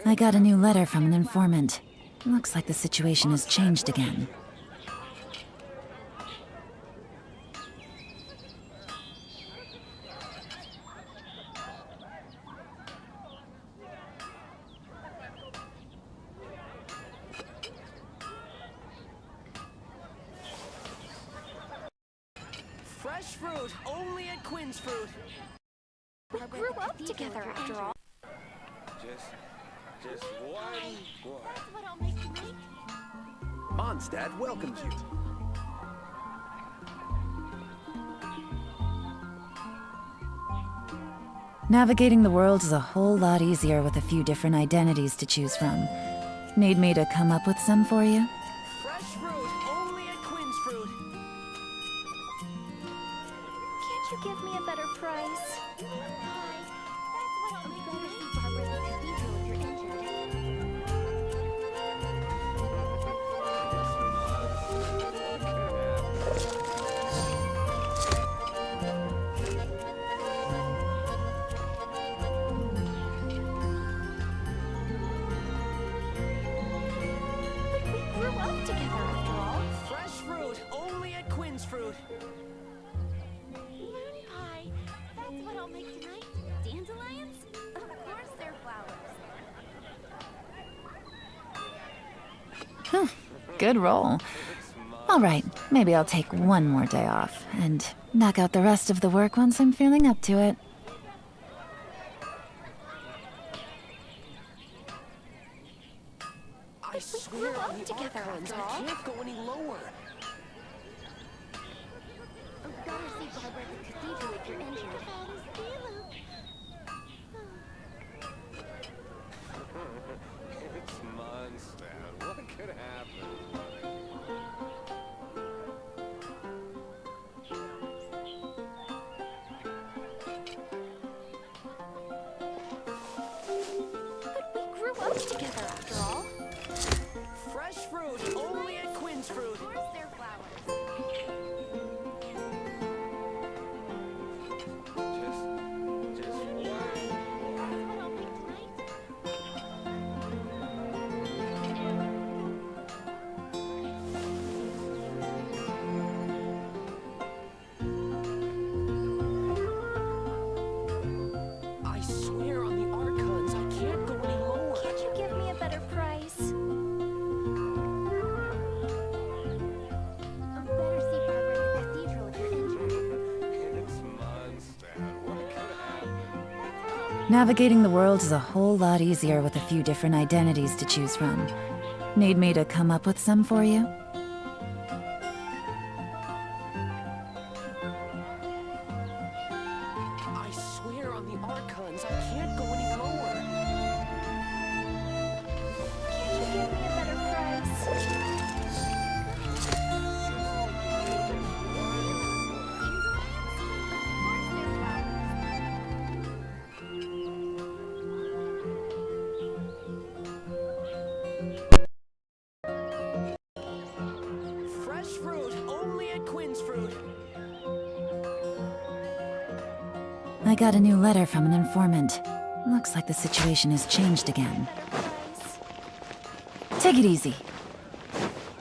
I got a new letter from an informant. Looks like the situation has changed again. Fresh fruit, only at Quinn's Fruit. We grew up together after all. Just one. That's what I'll make you eat. Mondstadt welcomes you. Navigating the world is a whole lot easier with a few different identities to choose from. Need me to come up with some for you? Fresh fruit, only at Quinn's Fruit. Can't you give me a better price? Hi. That's what I'll make. Better see Barbara at the cathedral if you're injured. We grew up together after all. Fresh fruit, only at Quinn's Fruit. Moon pie. That's what I'll make tonight. Dandelions? Of course they're flowers. Good roll. All right, maybe I'll take one more day off and knock out the rest of the work once I'm feeling up to it. I swear grew on up the together Archons, after I all. can't go any lower. Better see Barbara at the cathedral if you're injured. It's Mondstadt. What could happen? But we grew up together after all. Fresh fruit, only at Quinn's Fruit. Of course they're flowers. Just one. That's what I'll make tonight. I swear on the Archons, I can't go any lower. Can't you give me a better price? Better see Barbara at the cathedral if you're injured. It's Mondstadt. What could happen? Navigating the world is a whole lot easier with a few different identities to choose from. Need me to come up with some for you? I swear on the Archons, I can't go any lower. Can't you give me a better price? Fresh fruit, only at Quinn's Fruit. I got a new letter from an informant. Looks like the situation has changed again. Better price. Take it easy.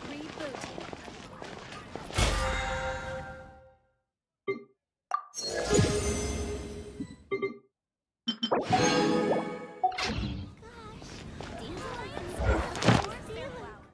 Reboot. Dandelions? Of course they're flowers.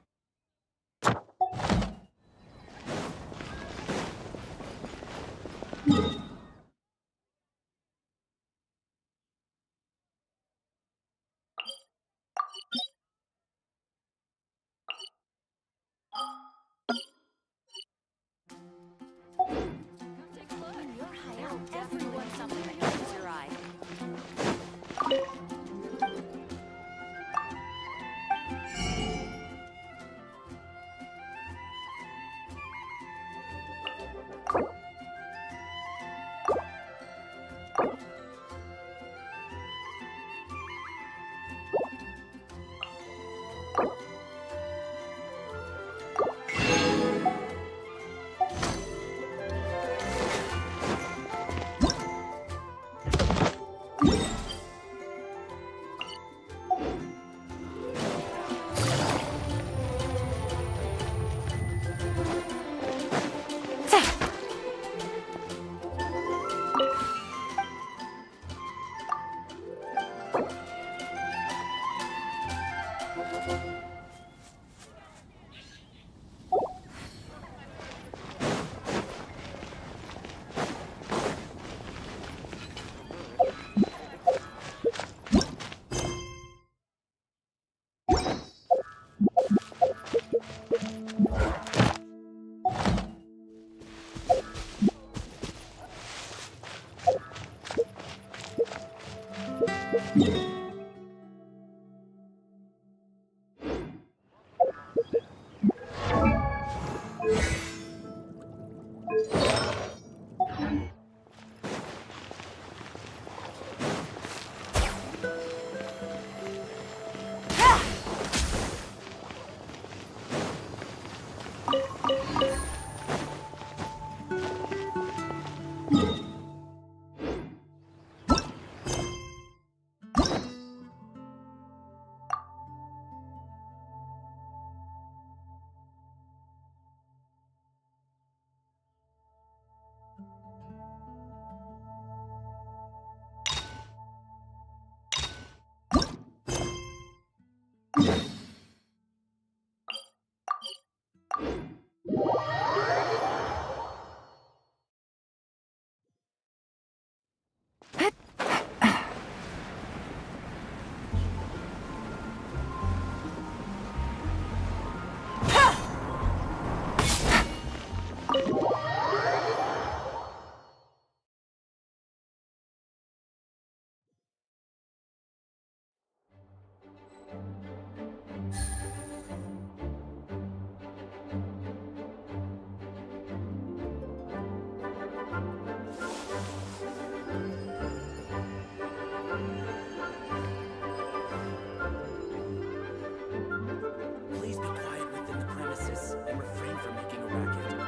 Please be quiet within the premises and refrain from making a racket.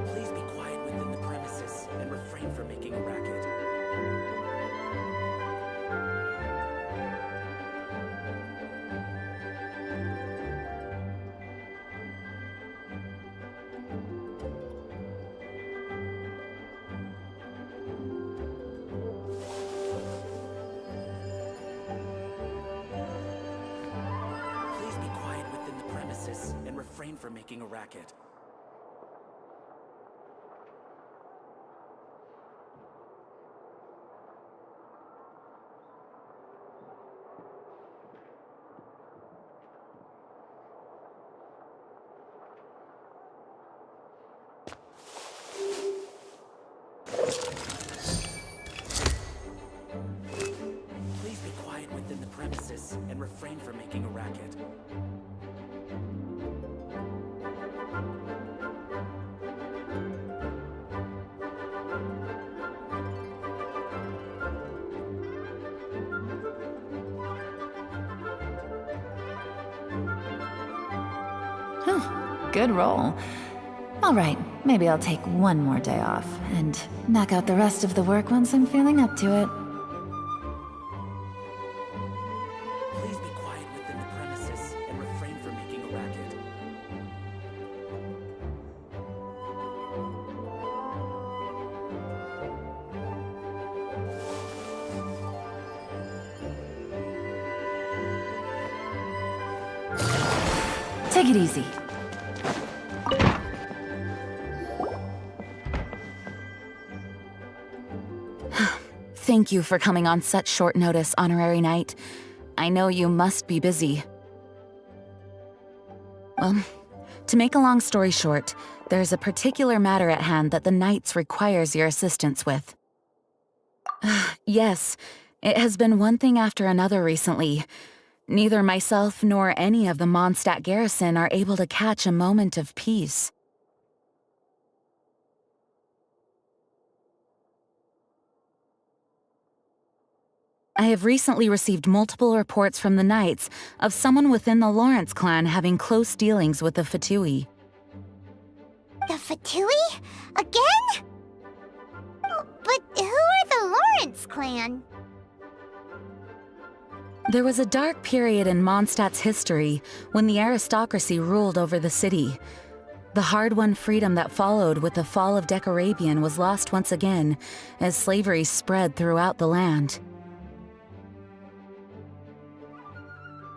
Please be quiet within the premises and refrain from making a racket. Please be quiet within the premises and refrain from making a racket. Please be quiet within the premises and refrain from making a racket. Good roll. All right, maybe I'll take one more day off and knock out the rest of the work once I'm feeling up to it. Please be quiet within the premises and refrain from making a racket. Take it easy. Thank you for coming on such short notice, Honorary Knight. I know you must be busy. Well, to make a long story short, there's a particular matter at hand that the Knights requires your assistance with. Yes, it has been one thing after another recently. Neither myself nor any of the Mondstadt garrison are able to catch a moment of peace. I have recently received multiple reports from the Knights of someone within the Lawrence clan having close dealings with the Fatui. The Fatui? Again? But who are the Lawrence clan? There was a dark period in Mondstadt's history when the aristocracy ruled over the city. The hard-won freedom that followed with the fall of Decorabian was lost once again as slavery spread throughout the land.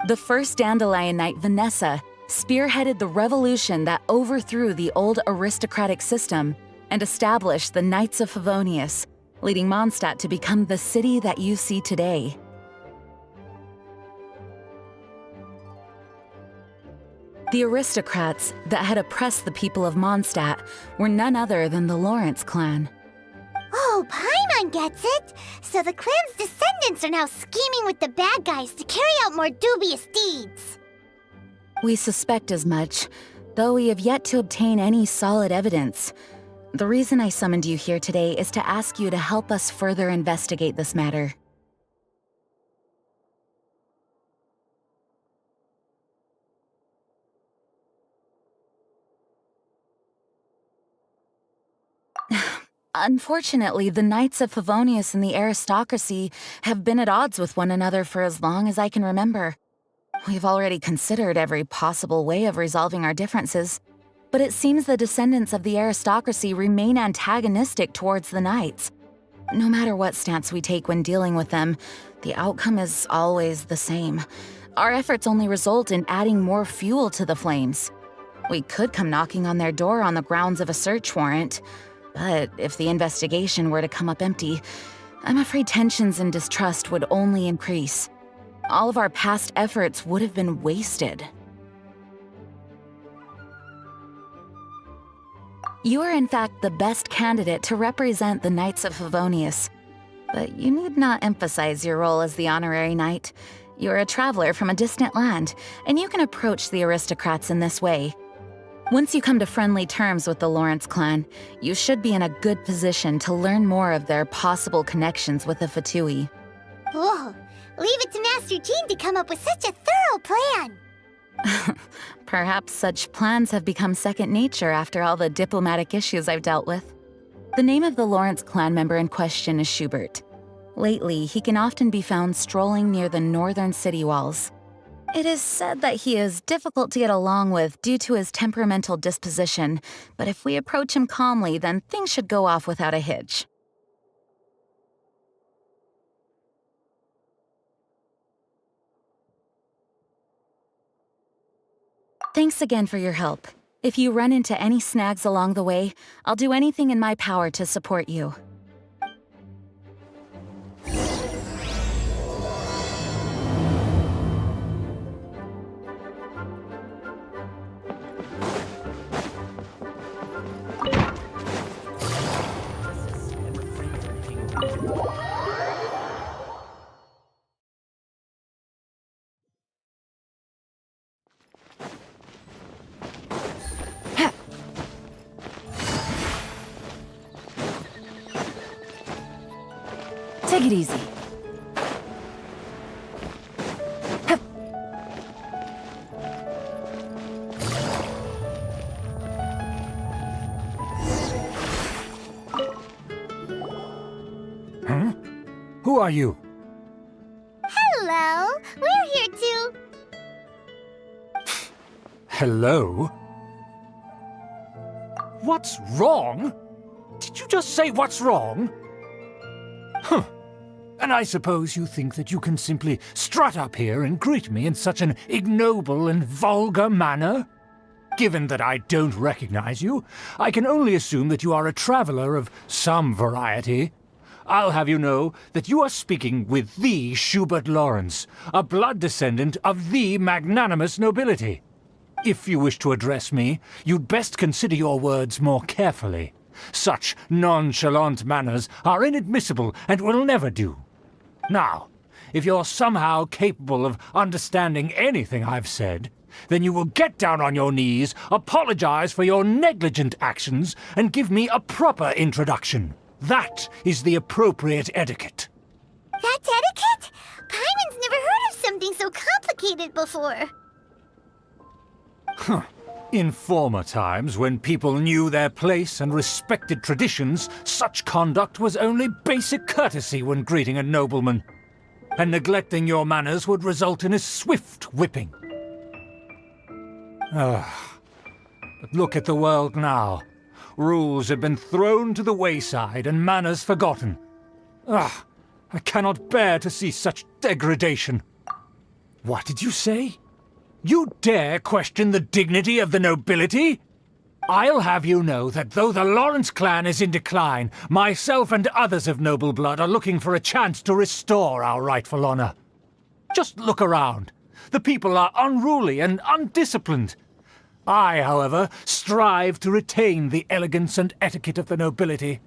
The first Dandelion Knight, Vanessa, spearheaded the revolution that overthrew the old aristocratic system and established the Knights of Favonius, leading Mondstadt to become the city that you see today. The aristocrats that had oppressed the people of Mondstadt were none other than the Lawrence clan. Oh, Paimon gets it! So the clan's descendants are now scheming with the bad guys to carry out more dubious deeds. We suspect as much, though we have yet to obtain any solid evidence. The reason I summoned you here today is to ask you to help us further investigate this matter. Unfortunately, the Knights of Favonius and the aristocracy have been at odds with one another for as long as I can remember. We've already considered every possible way of resolving our differences, but it seems the descendants of the aristocracy remain antagonistic towards the Knights. No matter what stance we take when dealing with them, the outcome is always the same. Our efforts only result in adding more fuel to the flames. We could come knocking on their door on the grounds of a search warrant, but if the investigation were to come up empty, I'm afraid tensions and distrust would only increase. All of our past efforts would have been wasted. You are in fact the best candidate to represent the Knights of Favonius. But you need not emphasize your role as the honorary knight. You're a traveler from a distant land, and you can approach the aristocrats in this way. Once you come to friendly terms with the Lawrence clan, you should be in a good position to learn more of their possible connections with the Fatui. Whoa, leave it to Master Jean to come up with such a thorough plan. Perhaps such plans have become second nature after all the diplomatic issues I've dealt with. The name of the Lawrence clan member in question is Schubert. Lately, he can often be found strolling near the northern city walls. It is said that he is difficult to get along with due to his temperamental disposition, but if we approach him calmly, then things should go off without a hitch. Thanks again for your help. If you run into any snags along the way, I'll do anything in my power to support you. Take it easy. Hup. Huh? Who are you? Hello, we're here too. Hello? What's wrong? Did you just say what's wrong? Huh. And I suppose you think that you can simply strut up here and greet me in such an ignoble and vulgar manner? Given that I don't recognize you, I can only assume that you are a traveler of some variety. I'll have you know that you are speaking with the Schubert Lawrence, a blood descendant of the magnanimous nobility. If you wish to address me, you'd best consider your words more carefully. Such nonchalant manners are inadmissible and will never do. Now, if you're somehow capable of understanding anything I've said, then you will get down on your knees, apologize for your negligent actions, and give me a proper introduction. That is the appropriate etiquette. That's etiquette? Paimon's never heard of something so complicated before. In former times, when people knew their place and respected traditions, such conduct was only basic courtesy when greeting a nobleman. And neglecting your manners would result in a swift whipping. But look at the world now. Rules have been thrown to the wayside and manners forgotten. I cannot bear to see such degradation. What did you say? You dare question the dignity of the nobility? I'll have you know that though the Lawrence clan is in decline, myself and others of noble blood are looking for a chance to restore our rightful honor. Just look around. The people are unruly and undisciplined. I, however, strive to retain the elegance and etiquette of the nobility.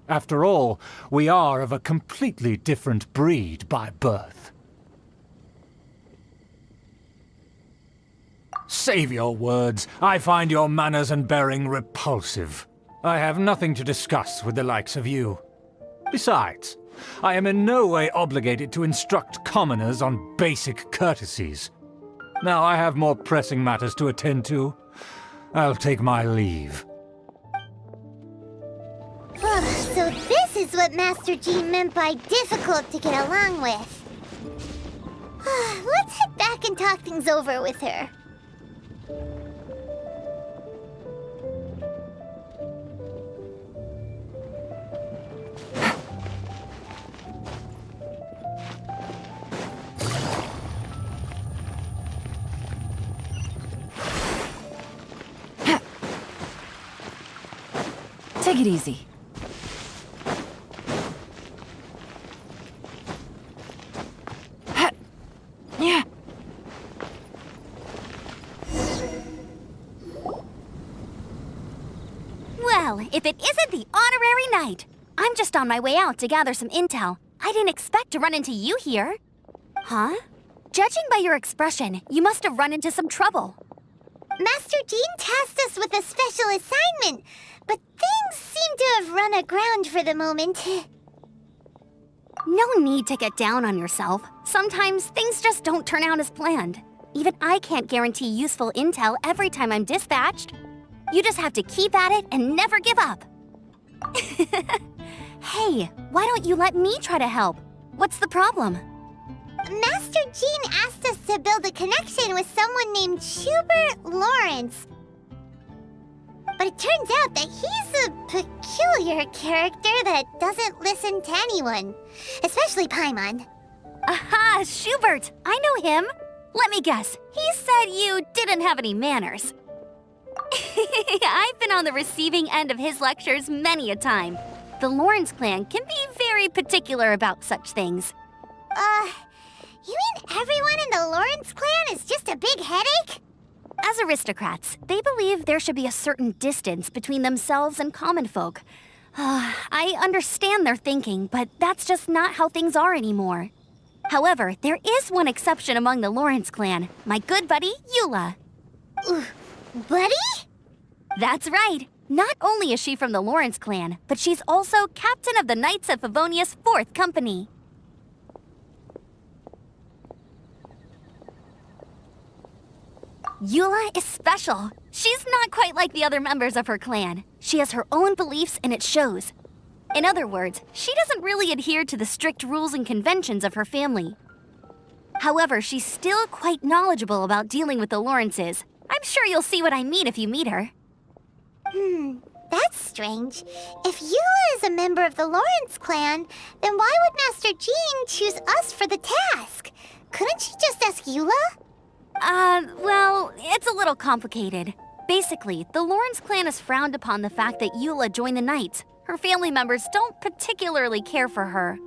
After all, we are of a completely different breed by birth. Save your words. I find your manners and bearing repulsive. I have nothing to discuss with the likes of you. Besides, I am in no way obligated to instruct commoners on basic courtesies. Now I have more pressing matters to attend to. I'll take my leave. So this is what Master Jean meant by difficult to get along with. Let's head back and talk things over with her. Take it easy. Yeah. Well, if it isn't the honorary knight! I'm just on my way out to gather some intel. I didn't expect to run into you here. Huh? Judging by your expression, you must have run into some trouble. Master Jean tasked us with a special assignment, but things seem to have run aground for the moment. No need to get down on yourself. Sometimes things just don't turn out as planned. Even I can't guarantee useful intel every time I'm dispatched. You just have to keep at it and never give up. Hey, why don't you let me try to help? What's the problem? Master Jean asked us to build a connection with someone named Schubert Lawrence. But it turns out that he's a peculiar character that doesn't listen to anyone, especially Paimon. Aha, Schubert! I know him. Let me guess, he said you didn't have any manners. I've been on the receiving end of his lectures many a time. The Lawrence clan can be very particular about such things. You mean everyone in the Lawrence clan is just a big headache? As aristocrats, they believe there should be a certain distance between themselves and common folk. I understand their thinking, but that's just not how things are anymore. However, there is one exception among the Lawrence clan, my good buddy, Eula. Buddy? That's right. Not only is she from the Lawrence clan, but she's also captain of the Knights of Favonia's 4th Company. Eula is special. She's not quite like the other members of her clan. She has her own beliefs and it shows. In other words, she doesn't really adhere to the strict rules and conventions of her family. However, she's still quite knowledgeable about dealing with the Lawrences. I'm sure you'll see what I mean if you meet her. That's strange. If Eula is a member of the Lawrence clan, then why would Master Jean choose us for the task? Couldn't she just ask Eula? Well, it's a little complicated. Basically, the Lawrence clan has frowned upon the fact that Eula joined the Knights. Her family members don't particularly care for her.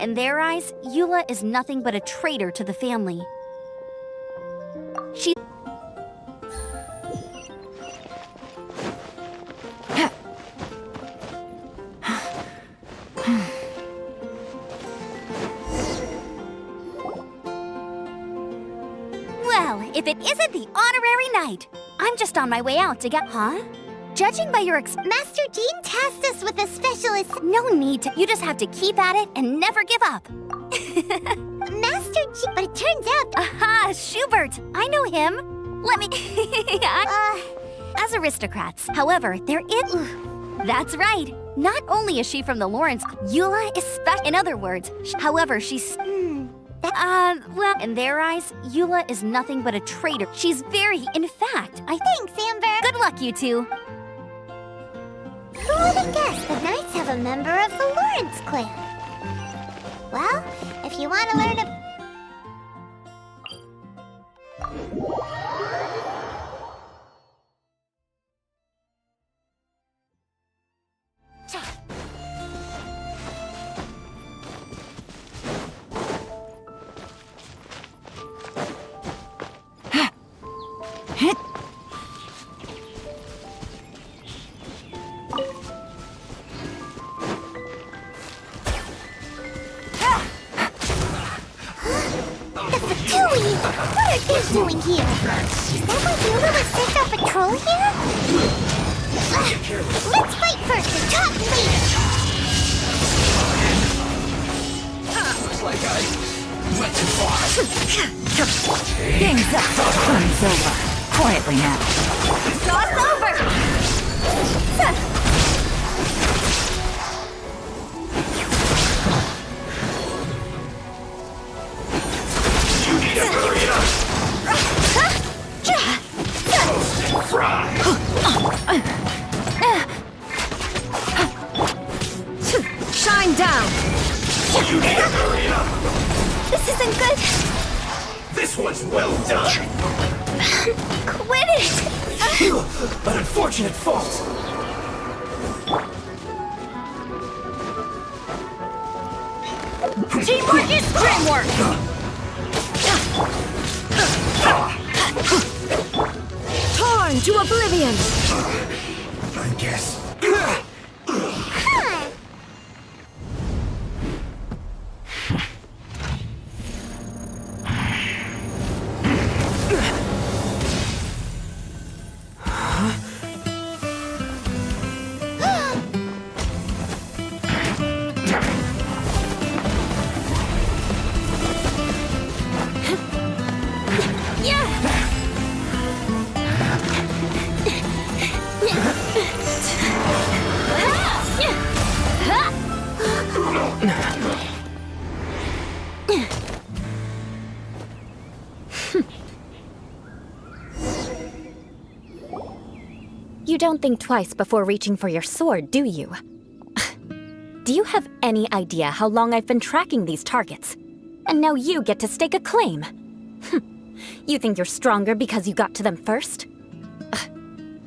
In their eyes, Eula is nothing but a traitor to the family. She... Well, if it isn't the honorary knight! I'm just on my way out to get... Huh? Judging by your Master Jean tasked us with a specialist... No need to... You just have to keep at it and never give up. Master Jean... But it turns out... Aha, Schubert! I know him. Let me... As aristocrats, however, there is... That's right. Not only is she from the Lawrence... Eula is special. In other words, however, she's... well, in their eyes, Eula is nothing but a traitor. She's very... In fact, Thanks, Amber. Good luck, you two. Who would have guessed the Knights have a member of the Lawrence clan? Well, if you want to learn a... The Fatui! What are they doing here? Is that why Yula was sent on patrol here? Let's fight first and talk later! Looks like I went too far. Game's up. Fun's over. Quietly now. Cross over! You need to hurry up. Fry. Shine down! You need to hurry up. This isn't good! This one's well done. Quit it! An unfortunate fault. Teamwork is dreamwork! Torn to oblivion! I guess. You don't think twice before reaching for your sword, do you? Do you have any idea how long I've been tracking these targets? And now you get to stake a claim. You think you're stronger because you got to them first?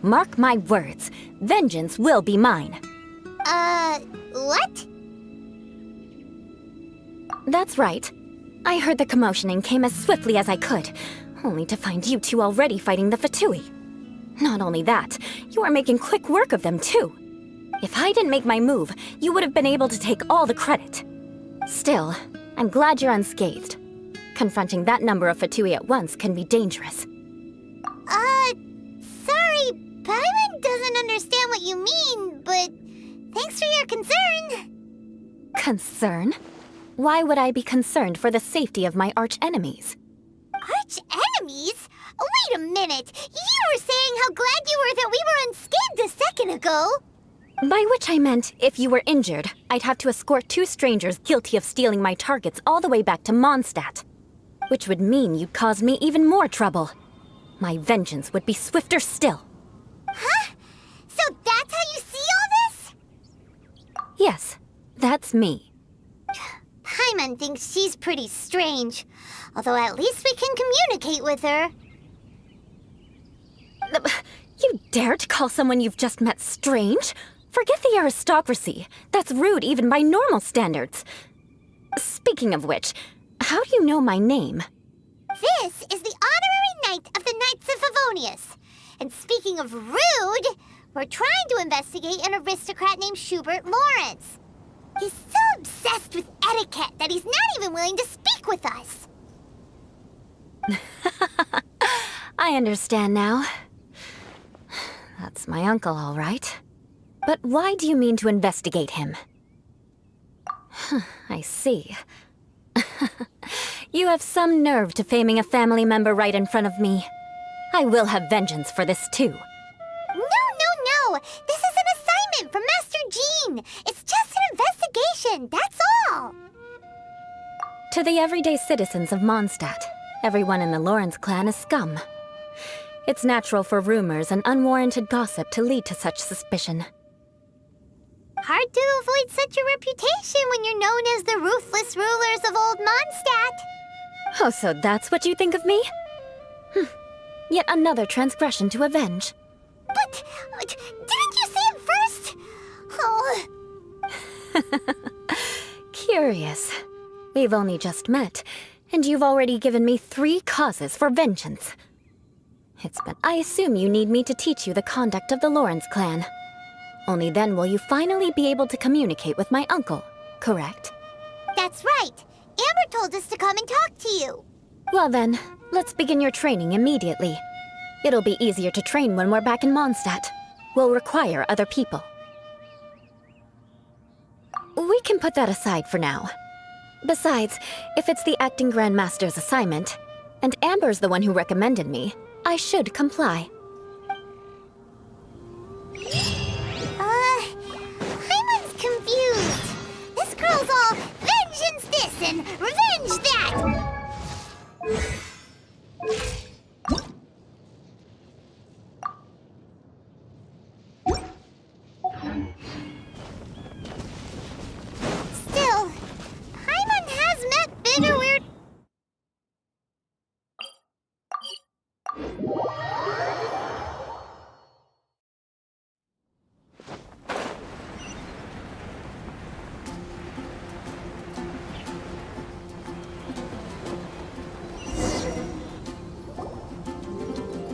Mark my words, vengeance will be mine. What? That's right. I heard the commotion and came as swiftly as I could, only to find you two already fighting the Fatui. Not only that, you are making quick work of them too. If I didn't make my move, you would have been able to take all the credit. Still, I'm glad you're unscathed. Confronting that number of Fatui at once can be dangerous. Sorry, Paimon doesn't understand what you mean, but thanks for your concern. Concern? Why would I be concerned for the safety of my arch-enemies? Arch-enemies? Wait a minute! You were saying how glad you were that we were unscathed a second ago! By which I meant, if you were injured, I'd have to escort two strangers guilty of stealing my targets all the way back to Mondstadt. Which would mean you'd cause me even more trouble. My vengeance would be swifter still. Huh? So that's how you see all this? Yes, that's me. Paimon thinks she's pretty strange. Although at least we can communicate with her. You dare to call someone you've just met strange? Forget the aristocracy. That's rude even by normal standards. Speaking of which, how do you know my name? This is the honorary knight of the Knights of Favonius. And speaking of rude, we're trying to investigate an aristocrat named Schubert Lawrence. He's so obsessed with etiquette that he's not even willing to speak with us. I understand now. That's my uncle, all right. But why do you mean to investigate him? I see. You have some nerve to faming a family member right in front of me. I will have vengeance for this too. No. This is an assignment from Master Jean. It's just an investigation, that's all. To the everyday citizens of Mondstadt, everyone in the Lawrence clan is scum. It's natural for rumors and unwarranted gossip to lead to such suspicion. Hard to avoid such a reputation when you're known as the ruthless rulers of Old Mondstadt. Oh, so that's what you think of me? Yet another transgression to avenge. But didn't you say it first? Oh. Curious. We've only just met, and you've already given me 3 causes for vengeance. I assume you need me to teach you the conduct of the Lawrence clan. Only then will you finally be able to communicate with my uncle, correct? That's right. Amber told us to come and talk to you. Well then, let's begin your training immediately. It'll be easier to train when we're back in Mondstadt. We'll require other people. We can put that aside for now. Besides, if it's the acting Grandmaster's assignment, and Amber's the one who recommended me, I should comply. Hyman's confused. This girl's all vengeance this and revenge that. Still, Hyman has met bigger weird.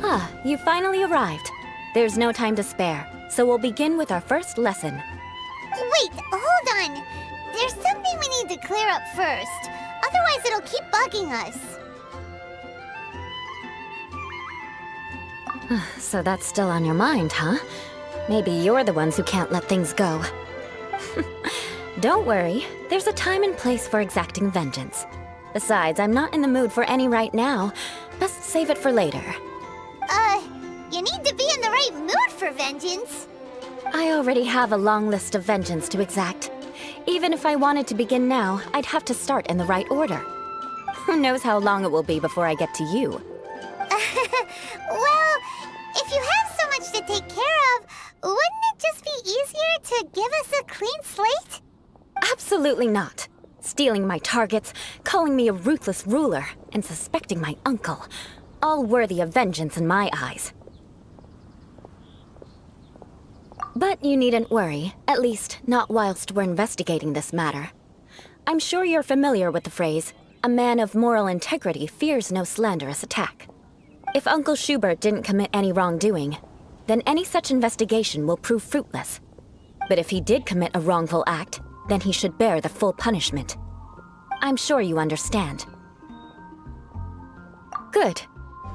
Ah, you finally arrived. There's no time to spare, so we'll begin with our first lesson. Wait, hold on. There's something we need to clear up first. Otherwise, it'll keep bugging us. So that's still on your mind, huh? Maybe you're the ones who can't let things go. Don't worry, there's a time and place for exacting vengeance. Besides, I'm not in the mood for any right now. Best save it for later. You need to be in the right mood for vengeance. I already have a long list of vengeance to exact. Even if I wanted to begin now, I'd have to start in the right order. Who knows how long it will be before I get to you? Well, if you have so much to take care of, wouldn't it just be easier to give us a clean slate? Absolutely not. Stealing my targets, calling me a ruthless ruler, and suspecting my uncle. All worthy of vengeance in my eyes. But you needn't worry, at least not whilst we're investigating this matter. I'm sure you're familiar with the phrase, a man of moral integrity fears no slanderous attack. If Uncle Schubert didn't commit any wrongdoing, then any such investigation will prove fruitless. But if he did commit a wrongful act, then he should bear the full punishment. I'm sure you understand. Good.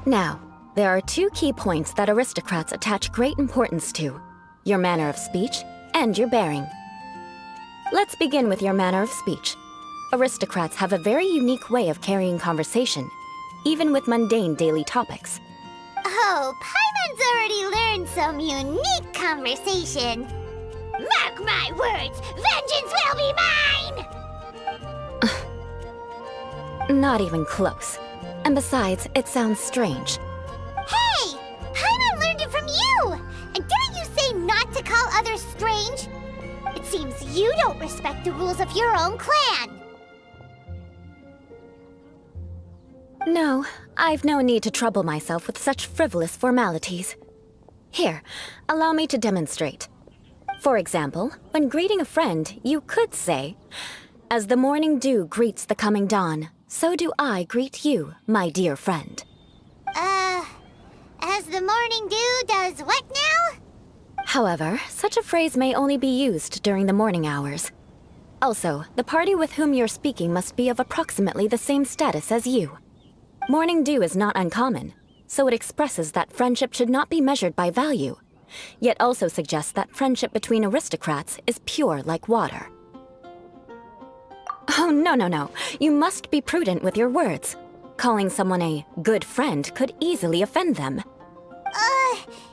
Now, there are two key points that aristocrats attach great importance to. Your manner of speech and your bearing. Let's begin with your manner of speech. Aristocrats have a very unique way of carrying conversation, even with mundane daily topics. Oh, Paimon's already learned some unique conversation. Mark my words, vengeance will be mine! Not even close. And besides, it sounds strange. Hey! Paimon learned it from you! And didn't you say not to call others strange? It seems you don't respect the rules of your own clan. No, I've no need to trouble myself with such frivolous formalities. Here, allow me to demonstrate. For example, when greeting a friend, you could say, "As the morning dew greets the coming dawn, so do I greet you, my dear friend." As the morning dew does what now? However, such a phrase may only be used during the morning hours. Also, the party with whom you're speaking must be of approximately the same status as you. Morning dew is not uncommon, so it expresses that friendship should not be measured by value, yet also suggests that friendship between aristocrats is pure like water. Oh, no. You must be prudent with your words. Calling someone a good friend could easily offend them.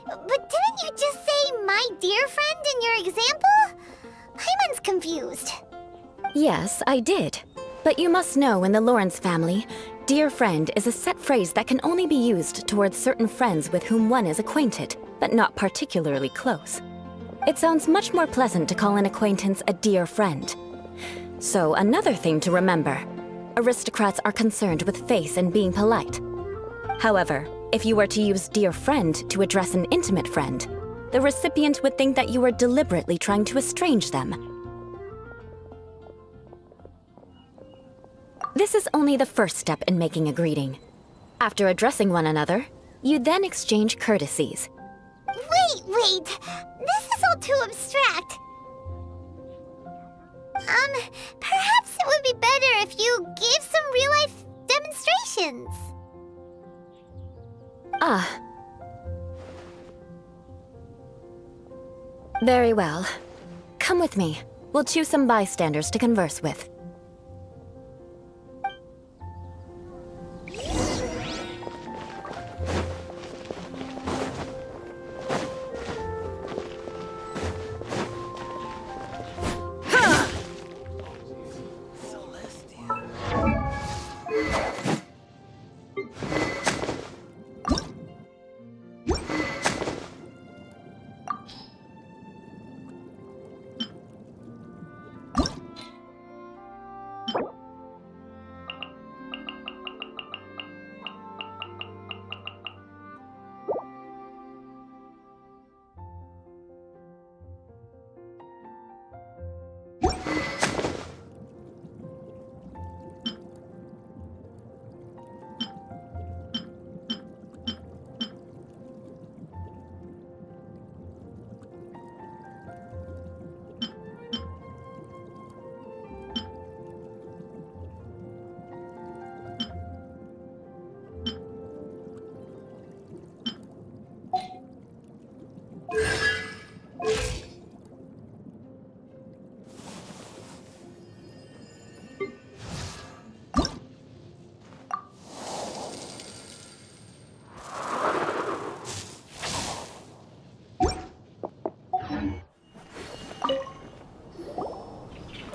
But didn't you just say my dear friend in your example? Paimon's confused. Yes, I did. But you must know in the Lawrence family, dear friend is a set phrase that can only be used towards certain friends with whom one is acquainted, but not particularly close. It sounds much more pleasant to call an acquaintance a dear friend. So another thing to remember, aristocrats are concerned with face and being polite. However, if you were to use dear friend to address an intimate friend, the recipient would think that you were deliberately trying to estrange them. This is only the first step in making a greeting. After addressing one another, You then exchange courtesies. Wait! This is all too abstract. Perhaps it would be better if you gave some real-life demonstrations. Ah. Very well. Come with me. We'll choose some bystanders to converse with.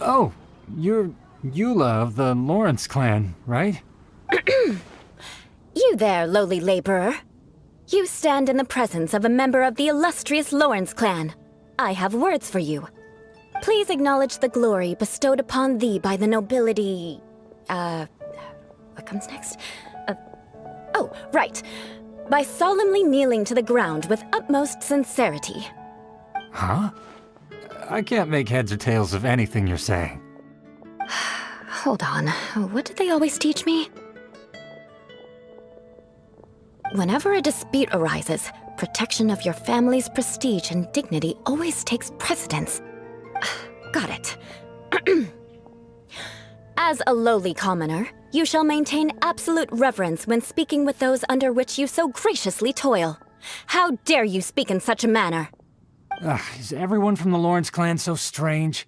Oh, you're Eula of the Lawrence clan, right? You there, lowly laborer. You stand in the presence of a member of the illustrious Lawrence clan. I have words for you. Please acknowledge the glory bestowed upon thee by the nobility... what comes next? Oh, right. By solemnly kneeling to the ground with utmost sincerity. Huh? I can't make heads or tails of anything you're saying. Hold on. What did they always teach me? Whenever a dispute arises, protection of your family's prestige and dignity always takes precedence. Got it. As a lowly commoner, you shall maintain absolute reverence when speaking with those under which you so graciously toil. How dare you speak in such a manner? Is everyone from the Lawrence clan so strange?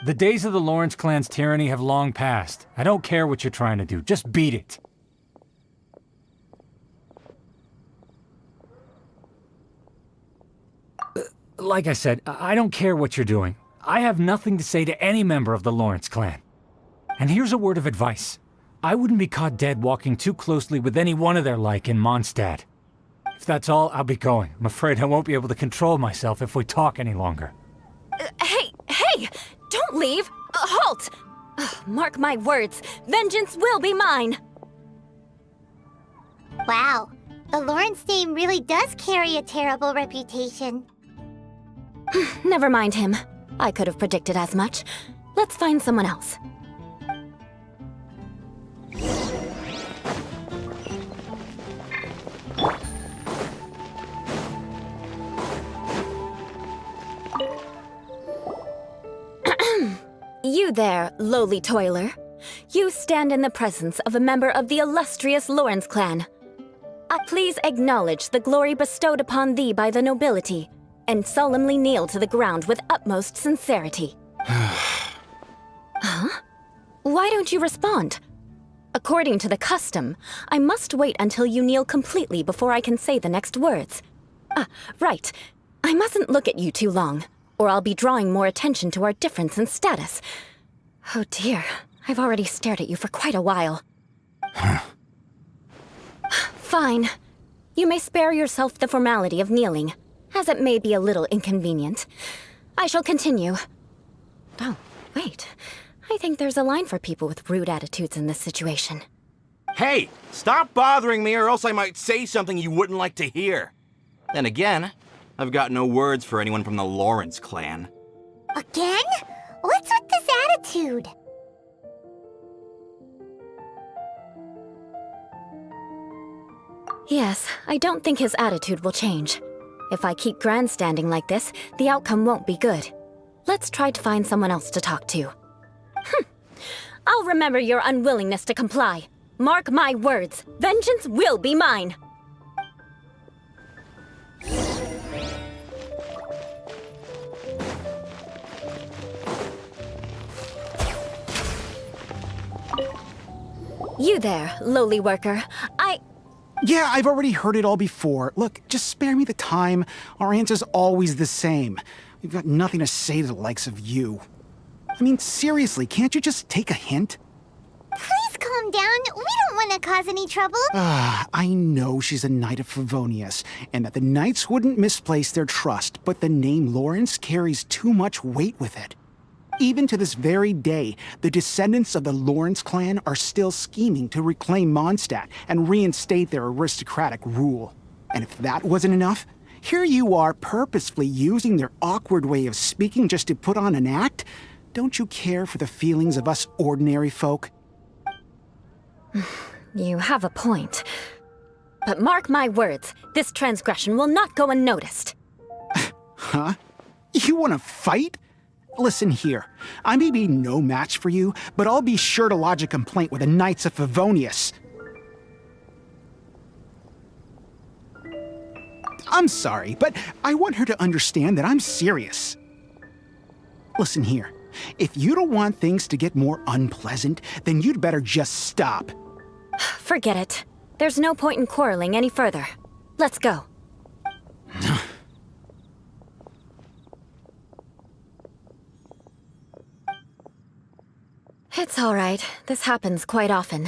The days of the Lawrence clan's tyranny have long passed. I don't care what you're trying to do. Just beat it. Like I said, I don't care what you're doing. I have nothing to say to any member of the Lawrence clan. And here's a word of advice. I wouldn't be caught dead walking too closely with any one of their like in Mondstadt. If that's all, I'll be going. I'm afraid I won't be able to control myself if we talk any longer. Hey! Don't leave! Halt! Mark my words, vengeance will be mine! Wow, the Lawrence name really does carry a terrible reputation. Never mind him. I could have predicted as much. Let's find someone else. You there, lowly toiler. You stand in the presence of a member of the illustrious Lawrence clan. Please acknowledge the glory bestowed upon thee by the nobility, and solemnly kneel to the ground with utmost sincerity. Huh? Why don't you respond? According to the custom, I must wait until you kneel completely before I can say the next words. Right. I mustn't look at you too long, or I'll be drawing more attention to our difference in status. Oh dear, I've already stared at you for quite a while. Fine. You may spare yourself the formality of kneeling, as it may be a little inconvenient. I shall continue. Oh, wait. I think there's a line for people with rude attitudes in this situation. Hey, stop bothering me or else I might say something you wouldn't like to hear. Then again, I've got no words for anyone from the Lawrence clan. Again? What's with this attitude? Yes, I don't think his attitude will change. If I keep grandstanding like this, the outcome won't be good. Let's try to find someone else to talk to. I'll remember your unwillingness to comply. Mark my words, vengeance will be mine! You there, lowly worker. Yeah, I've already heard it all before. Look, just spare me the time. Our answer's always the same. We've got nothing to say to the likes of you. I mean, seriously, can't you just take a hint? Please calm down. We don't want to cause any trouble. I know she's a Knight of Favonius, and that the Knights wouldn't misplace their trust, but the name Lawrence carries too much weight with it. Even to this very day, the descendants of the Lawrence clan are still scheming to reclaim Mondstadt and reinstate their aristocratic rule. And if that wasn't enough, here you are purposefully using their awkward way of speaking just to put on an act? Don't you care for the feelings of us ordinary folk? You have a point. But mark my words, this transgression will not go unnoticed. Huh? You want to fight? Listen here, I may be no match for you, but I'll be sure to lodge a complaint with the Knights of Favonius. I'm sorry, but I want her to understand that I'm serious. Listen here, if you don't want things to get more unpleasant, then you'd better just stop. Forget it. There's no point in quarreling any further. Let's go. It's all right. This happens quite often.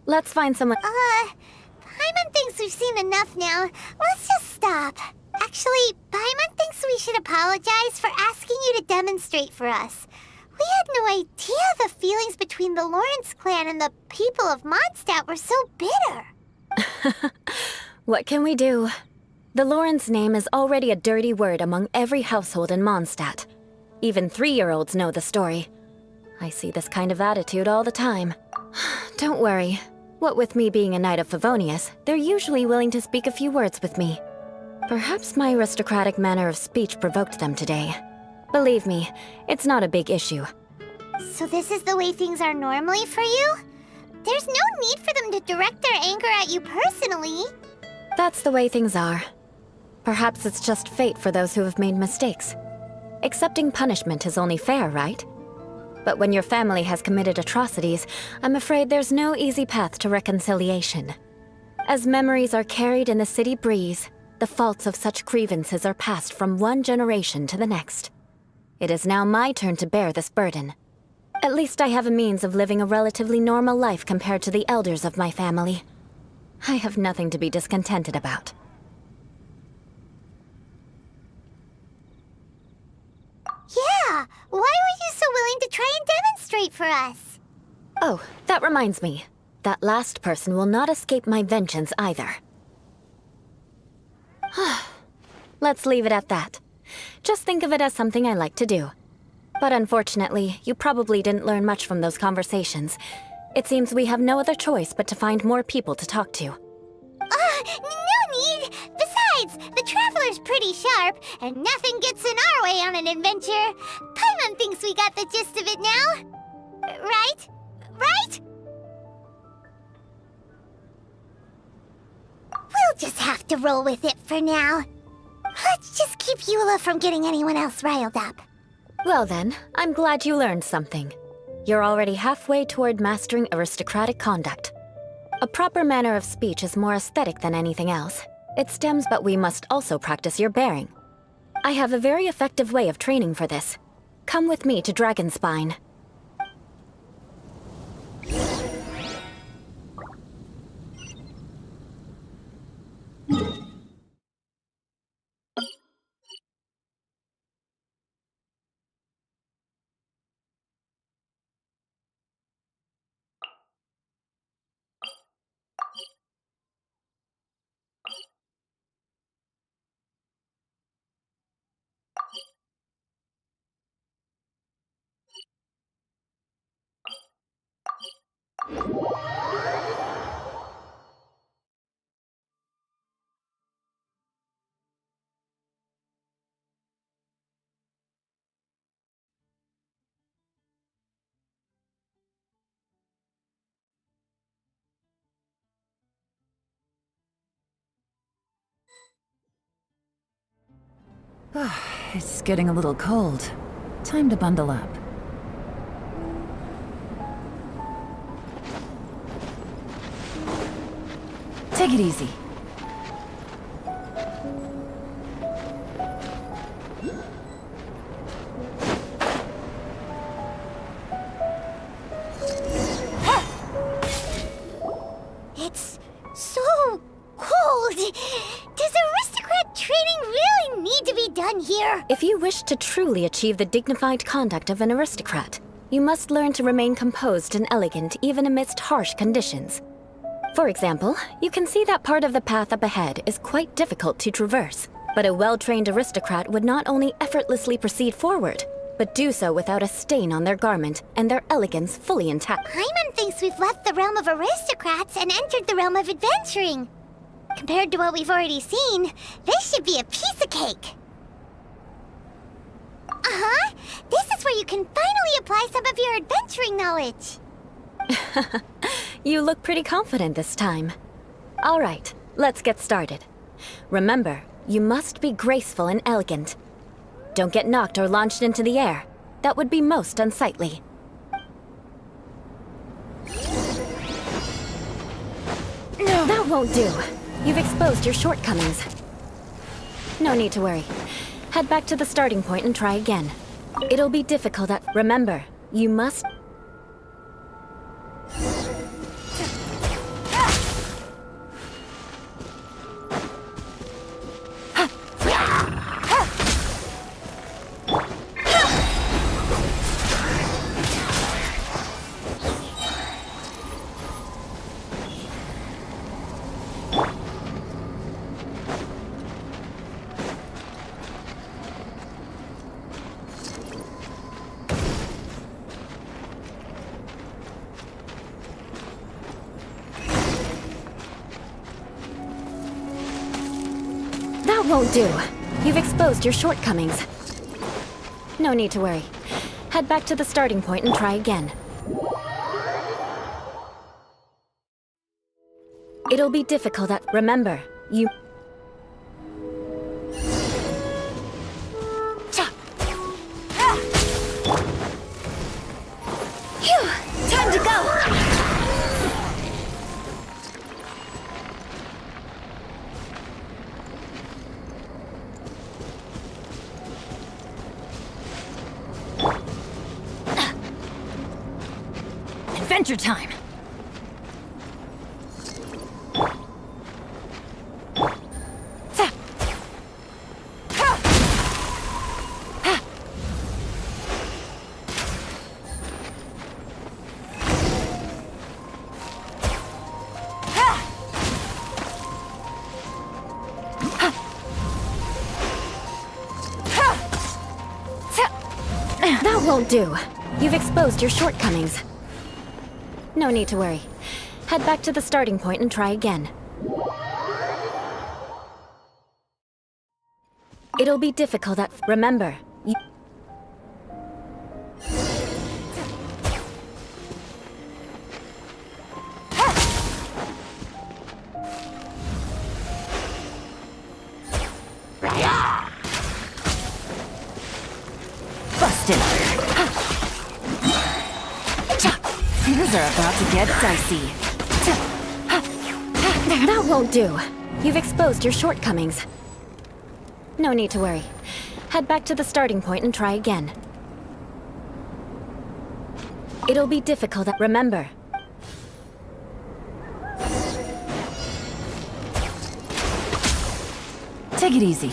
Let's find someone. Paimon thinks we've seen enough now. Let's just stop. Actually, Paimon thinks we should apologize for asking you to demonstrate for us. We had no idea the feelings between the Lawrence clan and the people of Mondstadt were so bitter. What can we do? The Lawrence name is already a dirty word among every household in Mondstadt. Even 3-year-olds know the story. I see this kind of attitude all the time. Don't worry. What with me being a Knight of Favonius, they're usually willing to speak a few words with me. Perhaps my aristocratic manner of speech provoked them today. Believe me, it's not a big issue. So this is the way things are normally for you? There's no need for them to direct their anger at you personally. That's the way things are. Perhaps it's just fate for those who have made mistakes. Accepting punishment is only fair, right? But when your family has committed atrocities, I'm afraid there's no easy path to reconciliation. As memories are carried in the city breeze, the faults of such grievances are passed from one generation to the next. It is now my turn to bear this burden. At least I have a means of living a relatively normal life compared to the elders of my family. I have nothing to be discontented about. Yeah, why were you so willing to try and demonstrate for us? Oh, that reminds me. That last person will not escape my vengeance either. Let's leave it at that. Just think of it as something I like to do. But unfortunately, you probably didn't learn much from those conversations. It seems we have no other choice but to find more people to talk to. No need! Besides, the Traveler's pretty sharp, and nothing gets in our way on an adventure. Paimon thinks we got the gist of it now. Right? Right? We'll just have to roll with it for now. Let's just keep Eula from getting anyone else riled up. Well then, I'm glad you learned something. You're already halfway toward mastering aristocratic conduct. A proper manner of speech is more aesthetic than anything else. It stems, but we must also practice your bearing. I have a very effective way of training for this. Come with me to Dragonspine. It's getting a little cold. Time to bundle up. Take it easy. It's so cold. Does aristocrat training really need to be done here? If you wish to truly achieve the dignified conduct of an aristocrat, you must learn to remain composed and elegant even amidst harsh conditions. For example, you can see that part of the path up ahead is quite difficult to traverse. But a well-trained aristocrat would not only effortlessly proceed forward, but do so without a stain on their garment and their elegance fully intact. Paimon thinks we've left the realm of aristocrats and entered the realm of adventuring. Compared to what we've already seen, this should be a piece of cake. Uh-huh. This is where you can finally apply some of your adventuring knowledge. You look pretty confident this time. All right, let's get started. Remember, you must be graceful and elegant. Don't get knocked or launched into the air. That would be most unsightly. No, that won't do. You've exposed your shortcomings. No need to worry. Head back to the starting point and try again. It'll be difficult at... Remember, you must... That won't do. You've exposed your shortcomings. No need to worry. Head back to the starting point and try again. It'll be difficult at... Remember, you... Phew! Time to go! Adventure time! That won't do. You've exposed your shortcomings. No need to worry. Head back to the starting point and try again. It'll be difficult at... Remember, you... Busted! Things are about to get dicey. That won't do. You've exposed your shortcomings. No need to worry. Head back to the starting point and try again. It'll be difficult at... Remember. Take it easy.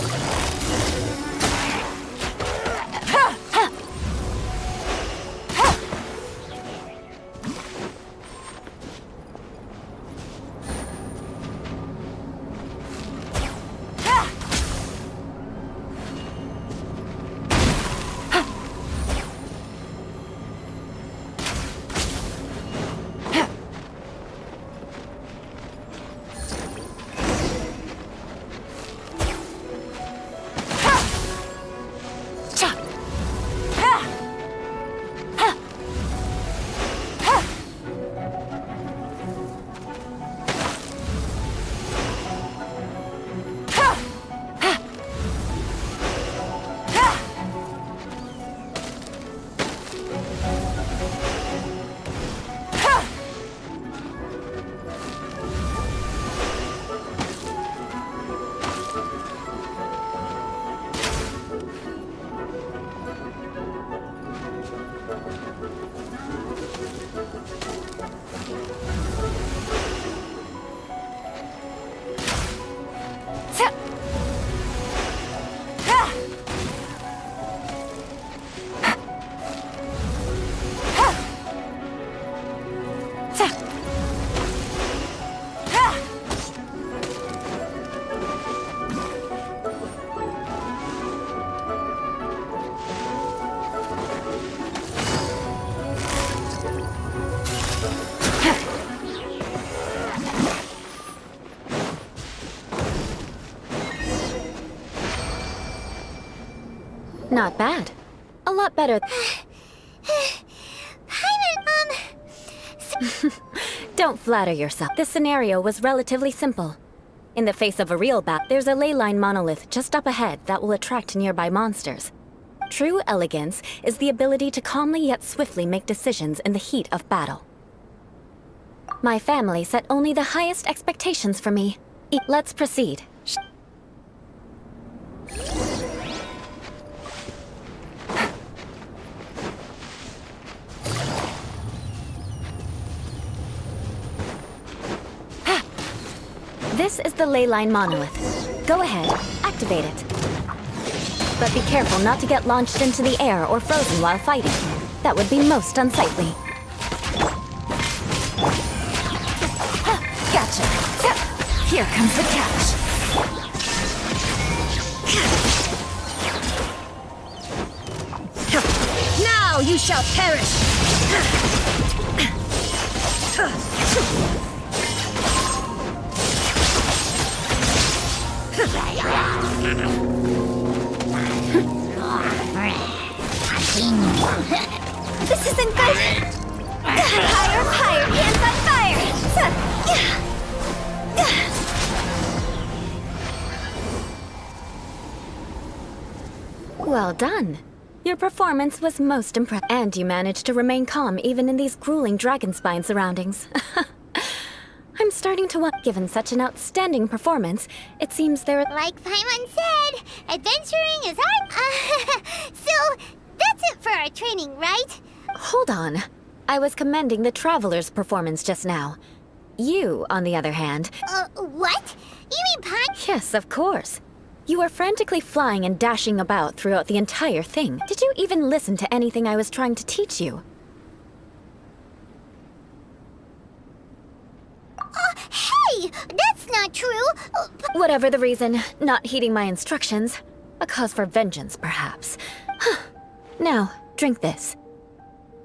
Not bad. A lot better. Don't flatter yourself. This scenario was relatively simple. In the face of a real bat, there's a ley line monolith just up ahead that will attract nearby monsters. True elegance is the ability to calmly yet swiftly make decisions in the heat of battle. My family set only the highest expectations for me. Let's proceed. This is the ley line monolith. Go ahead, activate it. But be careful not to get launched into the air or frozen while fighting. That would be most unsightly. Gotcha. Here comes the catch. Now you shall perish! This isn't good! Higher, higher, hands on fire! Well done. Your performance was most impressive, and you managed to remain calm even in these grueling dragonspine surroundings. I'm starting to want. Given such an outstanding performance, it seems there. Like Paimon said, adventuring is hard. So, that's it for our training, right? Hold on. I was commending the traveler's performance just now. You, on the other hand. What? You mean Paimon? Yes, of course. You were frantically flying and dashing about throughout the entire thing. Did you even listen to anything I was trying to teach you? Hey! That's not true! Whatever the reason, not heeding my instructions. A cause for vengeance, perhaps. Now, drink this.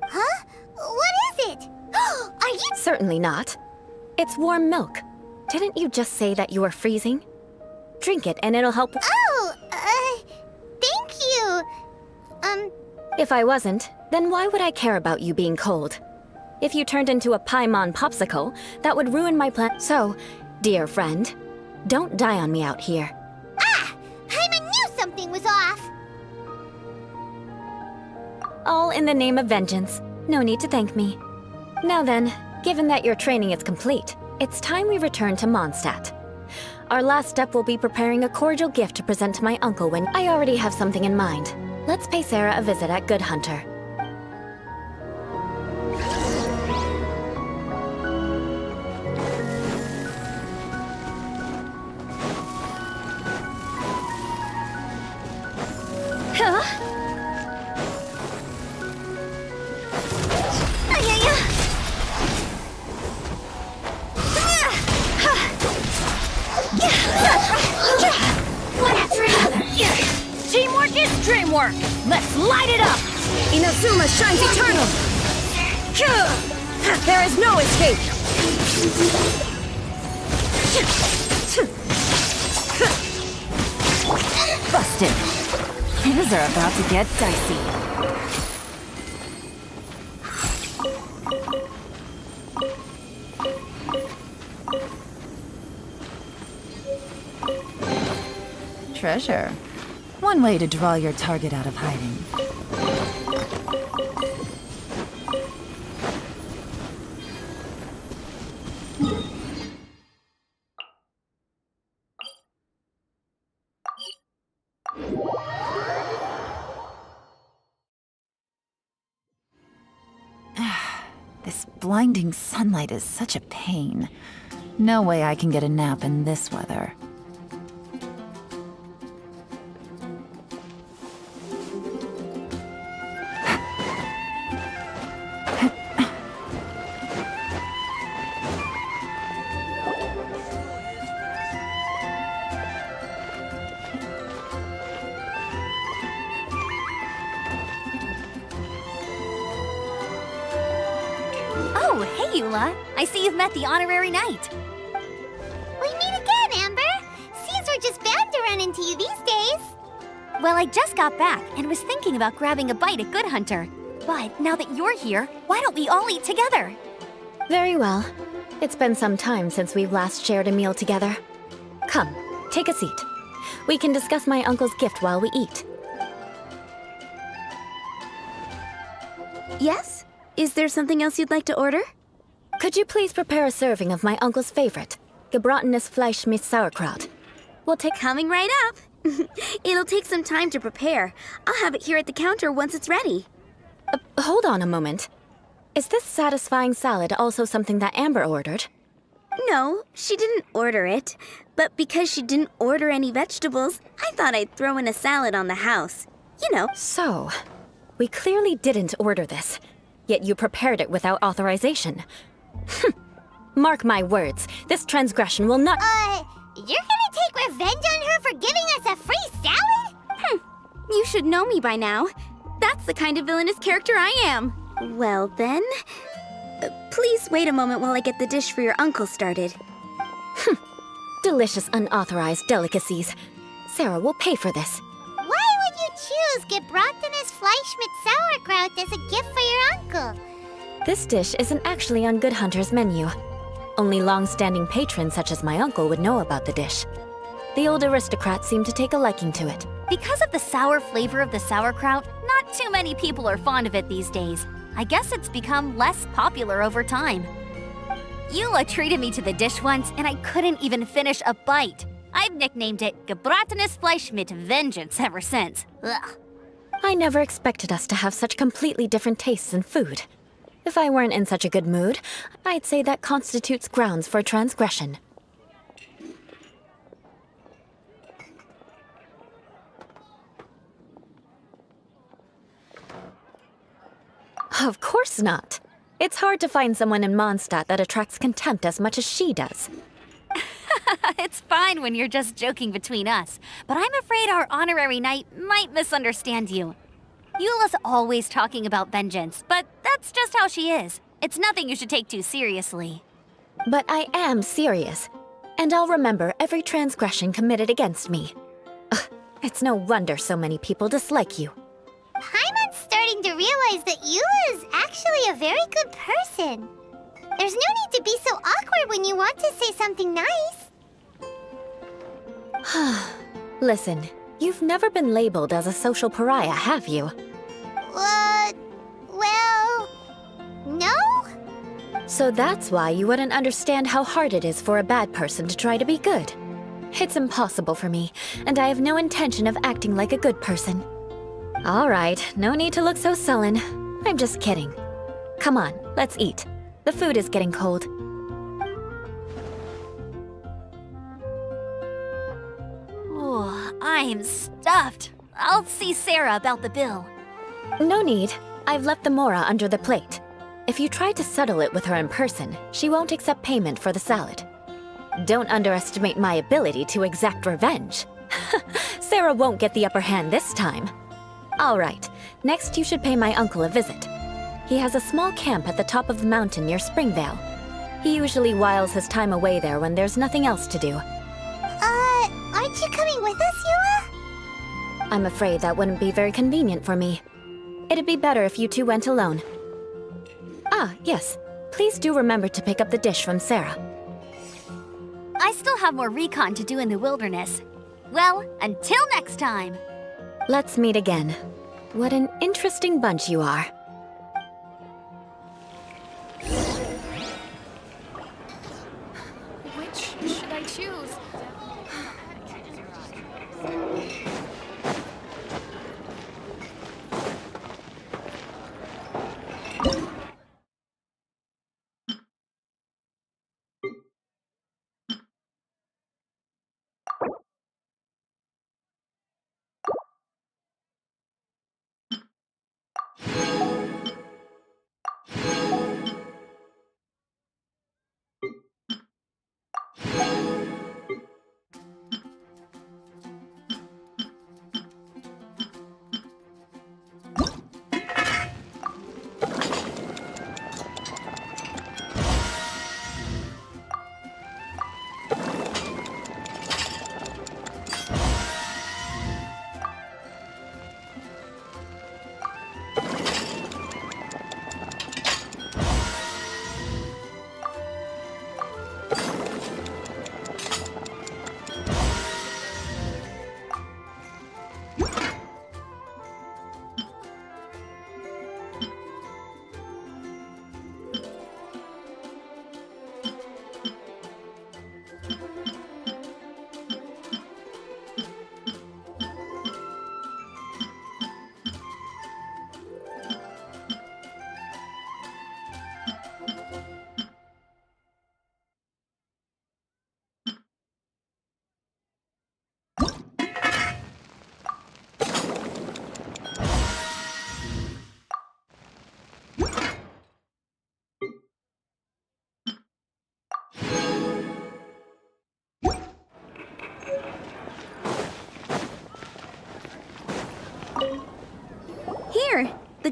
Huh? What is it? Are you— Certainly not. It's warm milk. Didn't you just say that you were freezing? Drink it and it'll help. Oh, thank you. If I wasn't, then why would I care about you being cold? If you turned into a Paimon popsicle, that would ruin my plan. So, dear friend, don't die on me out here. Ah! Paimon knew something was off! All in the name of vengeance. No need to thank me. Now then, given that your training is complete, it's time we return to Mondstadt. Our last step will be preparing a cordial gift to present to my uncle when— I already have something in mind. Let's pay Sarah a visit at Good Hunter. Teamwork is dreamwork! Let's light it up! Inazuma shines eternal! There is no escape! Busted. Things are about to get dicey. Treasure. One way to draw your target out of hiding. This blinding sunlight is such a pain. No way I can get a nap in this weather. Oh, hey, Eula. I see you've met the honorary knight. We meet again, Amber! Seems we're just bound to run into you these days. Well, I just got back and was thinking about grabbing a bite at Good Hunter. But now that you're here, why don't we all eat together? Very well. It's been some time since we've last shared a meal together. Come, take a seat. We can discuss my uncle's gift while we eat. Yes? Is there something else you'd like to order? Could you please prepare a serving of my uncle's favorite, gebratene Fleisch mit Sauerkraut? We'll take coming right up. It'll take some time to prepare. I'll have it here at the counter once it's ready. Hold on a moment. Is this satisfying salad also something that Amber ordered? No, she didn't order it. But because she didn't order any vegetables, I thought I'd throw in a salad on the house. You know. So, we clearly didn't order this, yet you prepared it without authorization. Mark my words, this transgression will not— You're gonna take revenge on her for giving us a free salad? You should know me by now. That's the kind of villainous character I am. Well then, please wait a moment while I get the dish for your uncle started. Delicious unauthorized delicacies. Sarah will pay for this. Why would you choose gebratenes Fleisch mit Sauerkraut as a gift for your uncle? This dish isn't actually on Good Hunter's menu. Only long-standing patrons such as my uncle would know about the dish. The old aristocrats seem to take a liking to it. Because of the sour flavor of the sauerkraut, not too many people are fond of it these days. I guess it's become less popular over time. Eula treated me to the dish once, and I couldn't even finish a bite. I've nicknamed it gebratenes Fleisch mit Vengeance ever since. Ugh. I never expected us to have such completely different tastes in food. If I weren't in such a good mood, I'd say that constitutes grounds for transgression. Of course not. It's hard to find someone in Mondstadt that attracts contempt as much as she does. It's fine when you're just joking between us, but I'm afraid our honorary knight might misunderstand you. Eula's always talking about vengeance, but that's just how she is. It's nothing you should take too seriously. But I am serious, and I'll remember every transgression committed against me. Ugh, it's no wonder so many people dislike you. Paimon's starting to realize that Eula is actually a very good person. There's no need to be so awkward when you want to say something nice. Listen, you've never been labeled as a social pariah, have you? Well, no? So that's why you wouldn't understand how hard it is for a bad person to try to be good. It's impossible for me, and I have no intention of acting like a good person. All right, no need to look so sullen. I'm just kidding. Come on, let's eat. The food is getting cold. Oh, I'm stuffed. I'll see Sarah about the bill. No need. I've left the mora under the plate. If you try to settle it with her in person, she won't accept payment for the salad. Don't underestimate my ability to exact revenge. Sarah won't get the upper hand this time. All right, next you should pay my uncle a visit. He has a small camp at the top of the mountain near Springvale. He usually whiles his time away there when there's nothing else to do. Aren't you coming with us, Eula? I'm afraid that wouldn't be very convenient for me. It'd be better if you two went alone. Ah, yes. Please do remember to pick up the dish from Sarah. I still have more recon to do in the wilderness. Well, until next time. Let's meet again. What an interesting bunch you are. Which should I choose?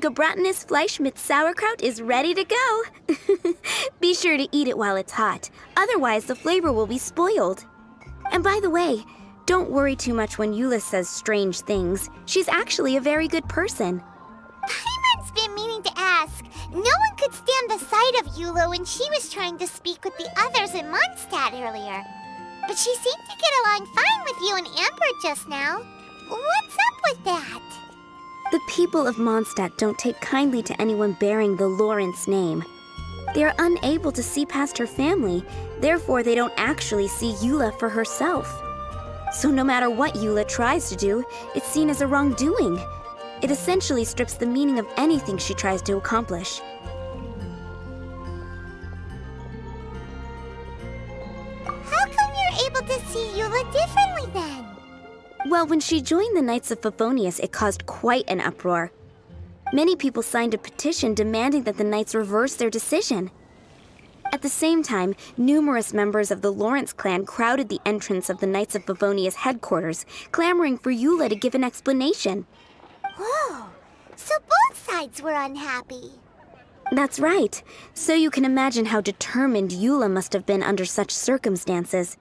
gebratenes Fleisch mit sauerkraut is ready to go. Be sure to eat it while it's hot, otherwise the flavor will be spoiled. And by the way, don't worry too much when Eula says strange things. She's actually a very good person. Paimon's been meaning to ask. No one could stand the sight of Eula when she was trying to speak with the others in Mondstadt earlier. But she seemed to get along fine with you and Amber just now. What's up with that? The people of Mondstadt don't take kindly to anyone bearing the Lawrence name. They are unable to see past her family, therefore they don't actually see Eula for herself. So no matter what Eula tries to do, it's seen as a wrongdoing. It essentially strips the meaning of anything she tries to accomplish. How come you're able to see Eula differently then? Well, when she joined the Knights of Favonius, it caused quite an uproar. Many people signed a petition demanding that the Knights reverse their decision. At the same time, numerous members of the Lawrence clan crowded the entrance of the Knights of Favonius headquarters, clamoring for Eula to give an explanation. Whoa, so both sides were unhappy. That's right. So you can imagine how determined Eula must have been under such circumstances.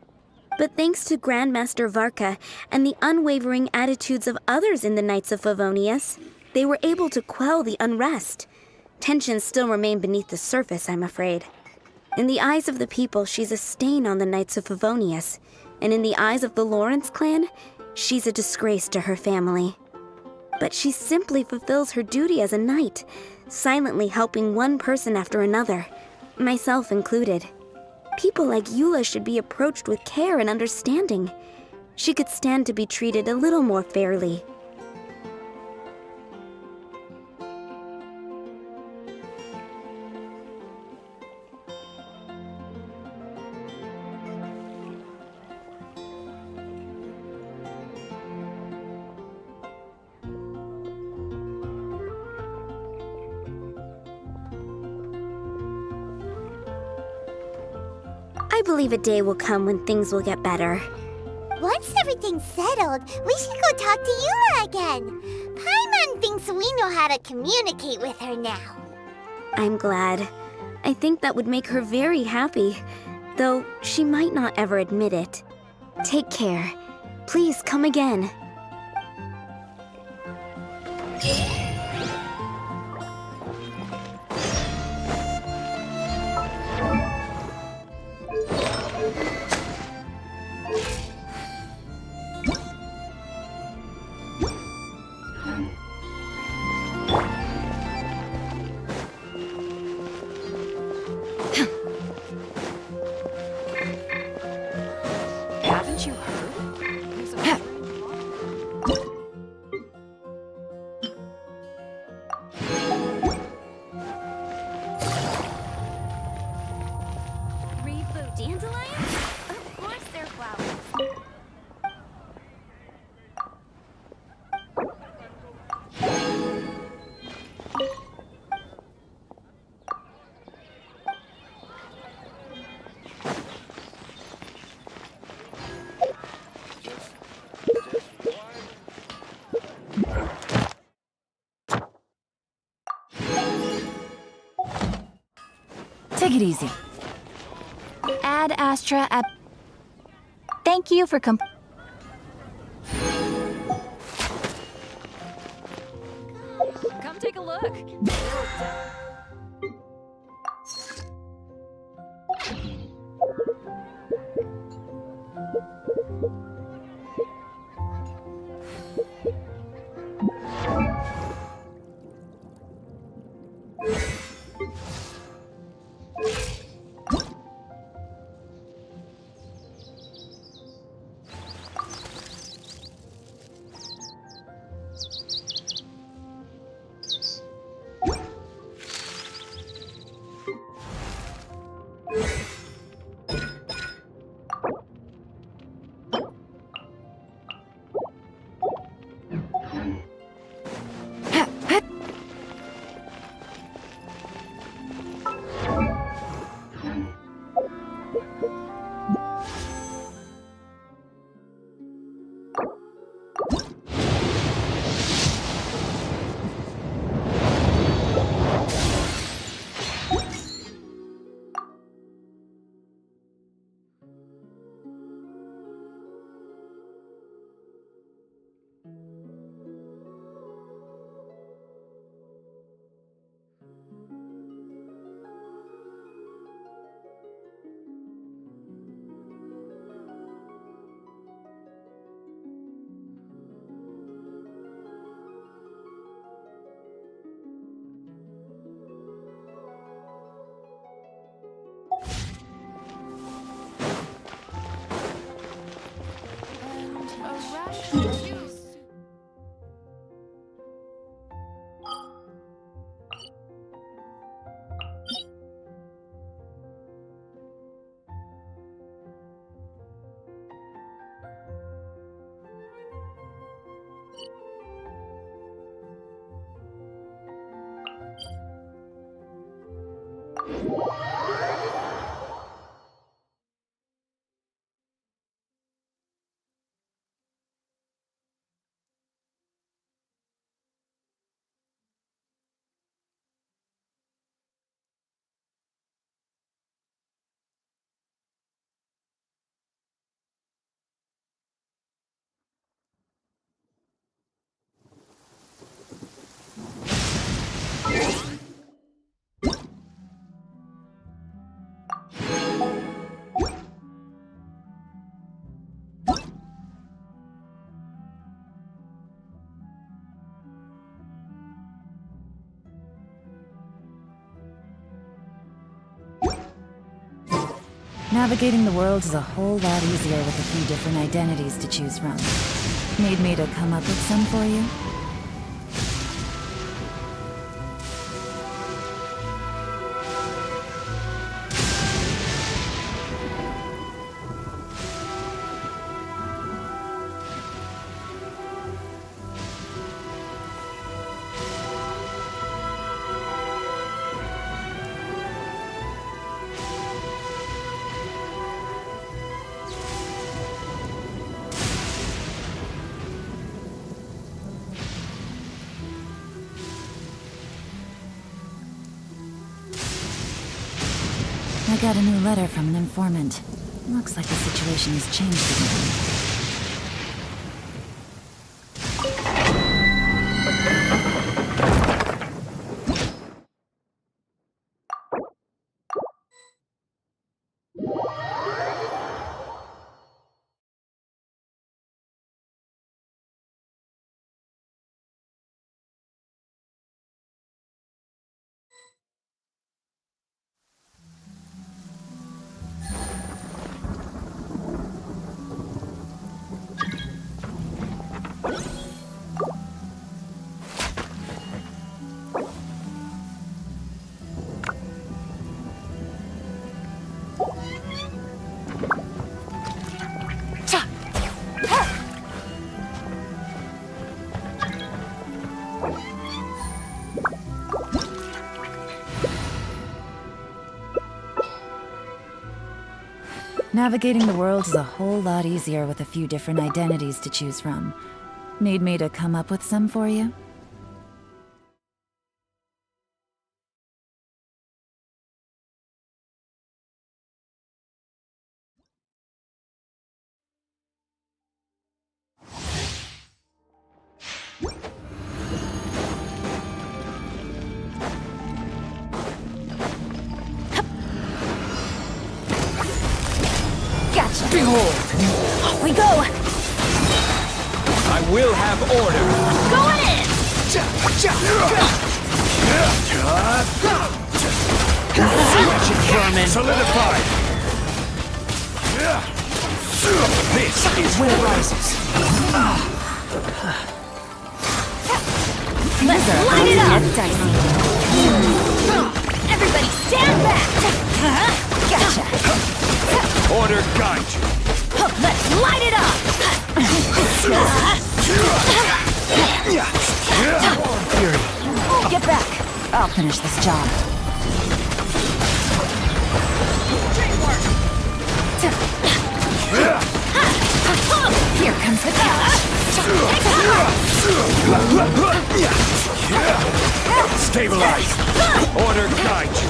But thanks to Grandmaster Varka and the unwavering attitudes of others in the Knights of Favonius, they were able to quell the unrest. Tensions still remain beneath the surface, I'm afraid. In the eyes of the people, she's a stain on the Knights of Favonius, and in the eyes of the Lawrence clan, she's a disgrace to her family. But she simply fulfills her duty as a knight, silently helping one person after another, myself included. People like Eula should be approached with care and understanding. She could stand to be treated a little more fairly. I believe a day will come when things will get better. Once everything's settled, we should go talk to Eula again. Paimon thinks we know how to communicate with her now. I'm glad. I think that would make her very happy, though she might not ever admit it. Take care. Please come again. Haven't you heard? Rainbow dandelions? Of course they're flowers. Take it easy. Ad Astra at... Thank you for Come take a look. Navigating the world is a whole lot easier with a few different identities to choose from. Need me to come up with some for you? I got a new letter from an informant. Looks like the situation has changed again. Navigating the world is a whole lot easier with a few different identities to choose from. Need me to come up with some for you? Gotcha! Behold! Off we go! I will have order. Going in! Wretched vermin. Solidified. This is when it rises. Let's light it up! Everybody stand back! Gotcha! Order guide you. Let's light it up! Get back! I'll finish this job. Here comes the catch! Stabilize. Order guide you.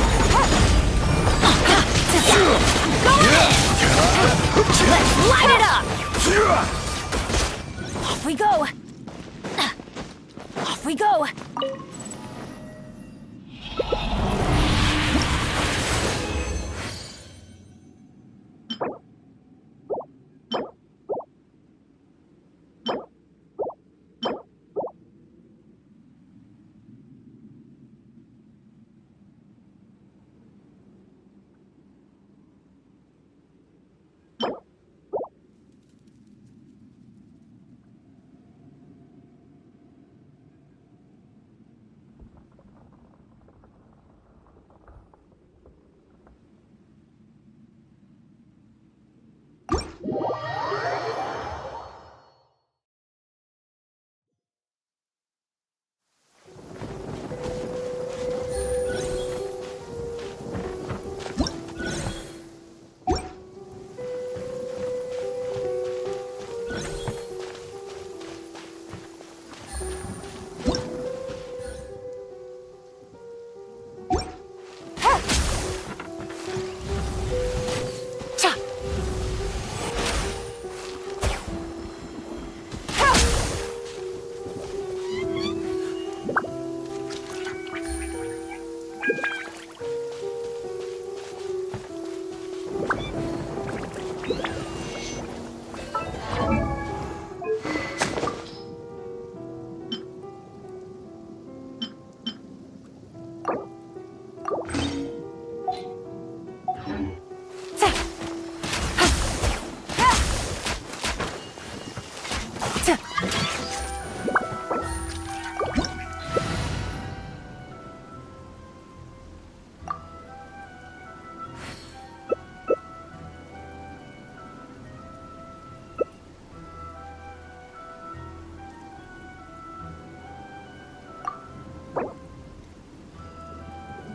Let's light it up! Off we go! Off we go!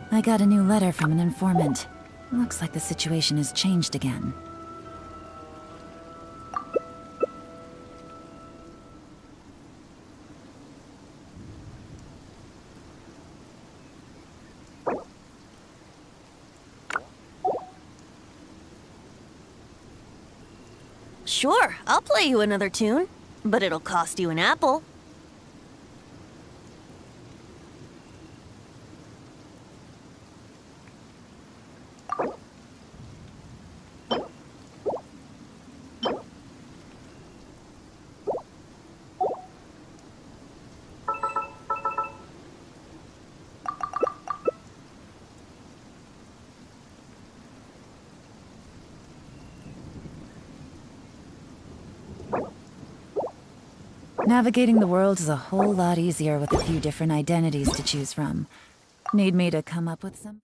I got a new letter from an informant. Looks like the situation has changed again. Sure, I'll play you another tune, but it'll cost you an apple. Navigating the world is a whole lot easier with a few different identities to choose from. Need me to come up with some?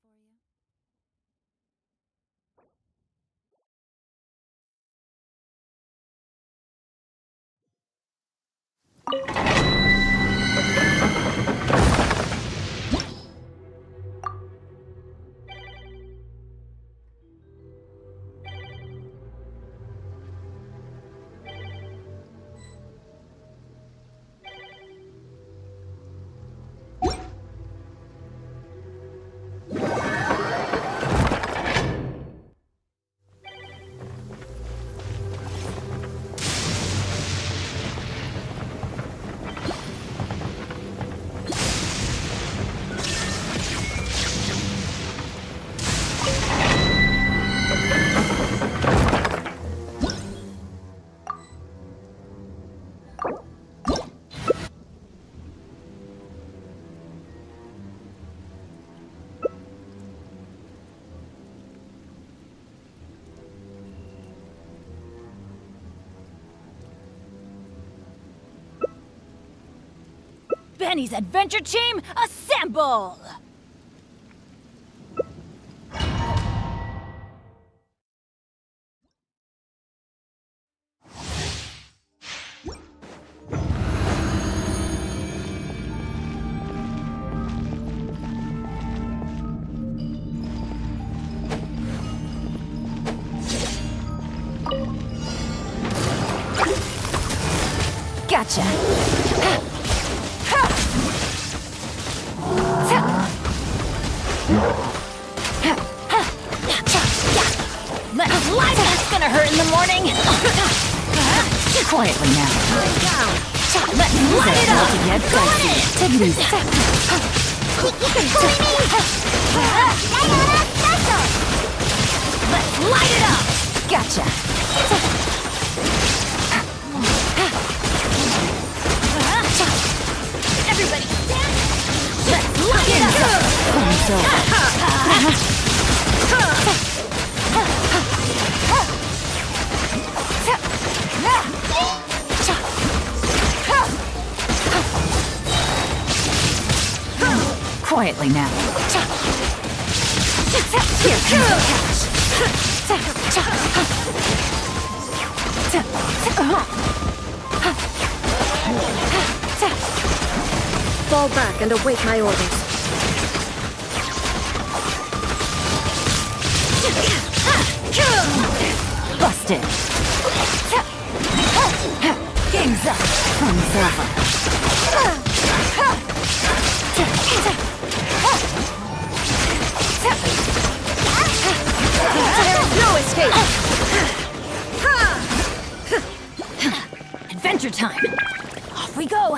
Benny's adventure team, assemble! Gotcha! Let's light it! It's gonna hurt in the morning! Quietly now. Let's light it up! Yet dicey. Take it easy. Let's light it up! Gotcha! Everybody stand! Let's light it up! Quietly now. Here, Fall back and await my orders. Busted. Game's up. Fun's over. There's no escape! Adventure time! Off we go!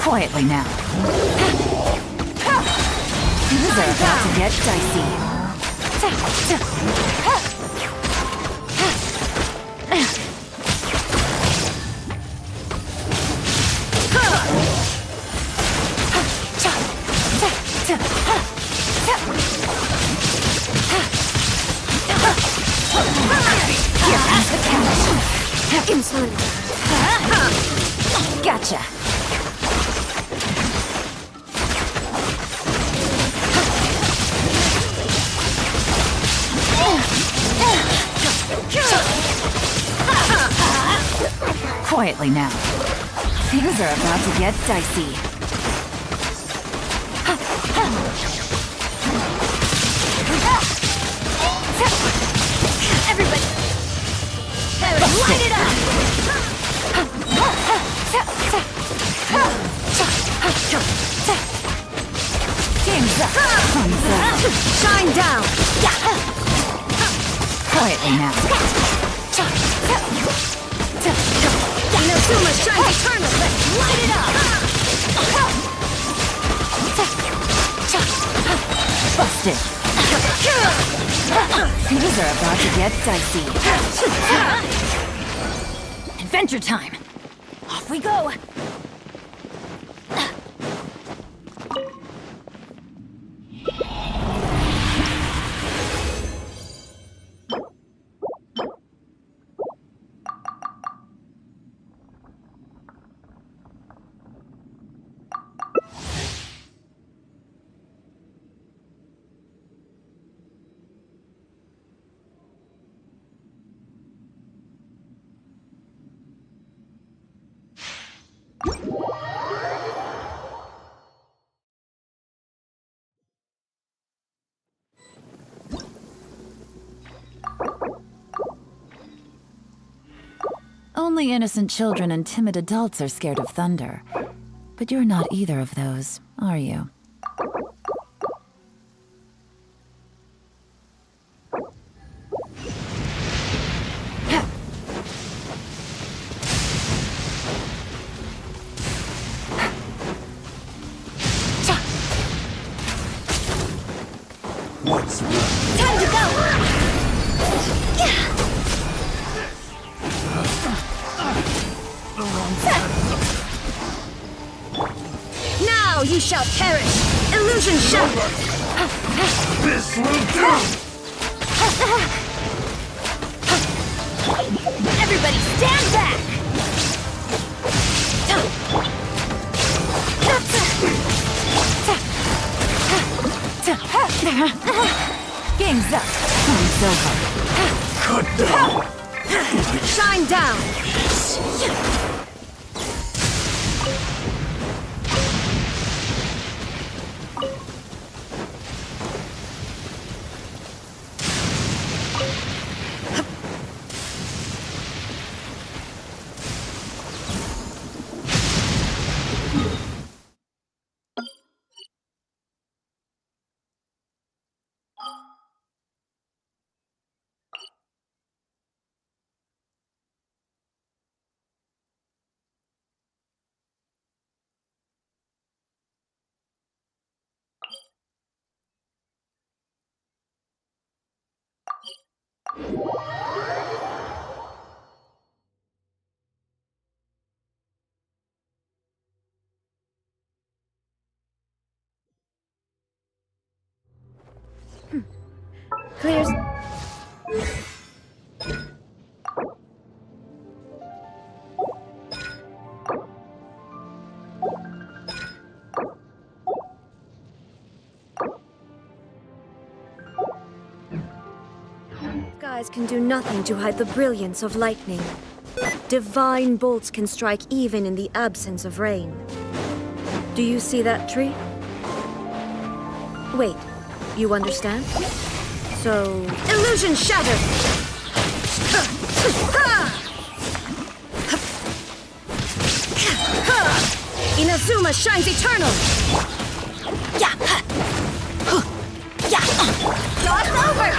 Quietly now. Things are about to get dicey. Here comes the catch. Insolent. Gotcha. Quietly now. Things are about to get dicey. Everybody! Light it up! Game's up. Thumbs up. Shine down! Quietly now. Inazuma shines eternal! Let's light it up! Busted. Things are about to get dicey. Adventure time. Off we go. Only innocent children and timid adults are scared of thunder. But you're not either of those, are you? What's wrong? Time to go! Now you shall perish! Illusion shattered! This will do! Everybody stand back! Game's up. Time's over. Cut down! Shine down! Clears. Skies can do nothing to hide the brilliance of lightning. Divine bolts can strike even in the absence of rain. Do you see that tree? Wait, you understand? So... Illusion shattered! Inazuma shines eternal! Cross over!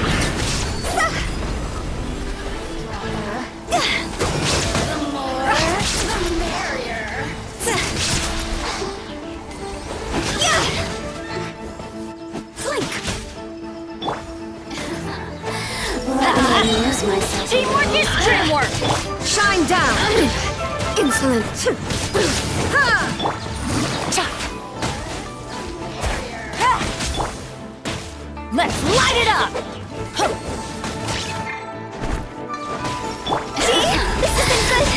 Excellent. Let's light it up! See? This isn't good!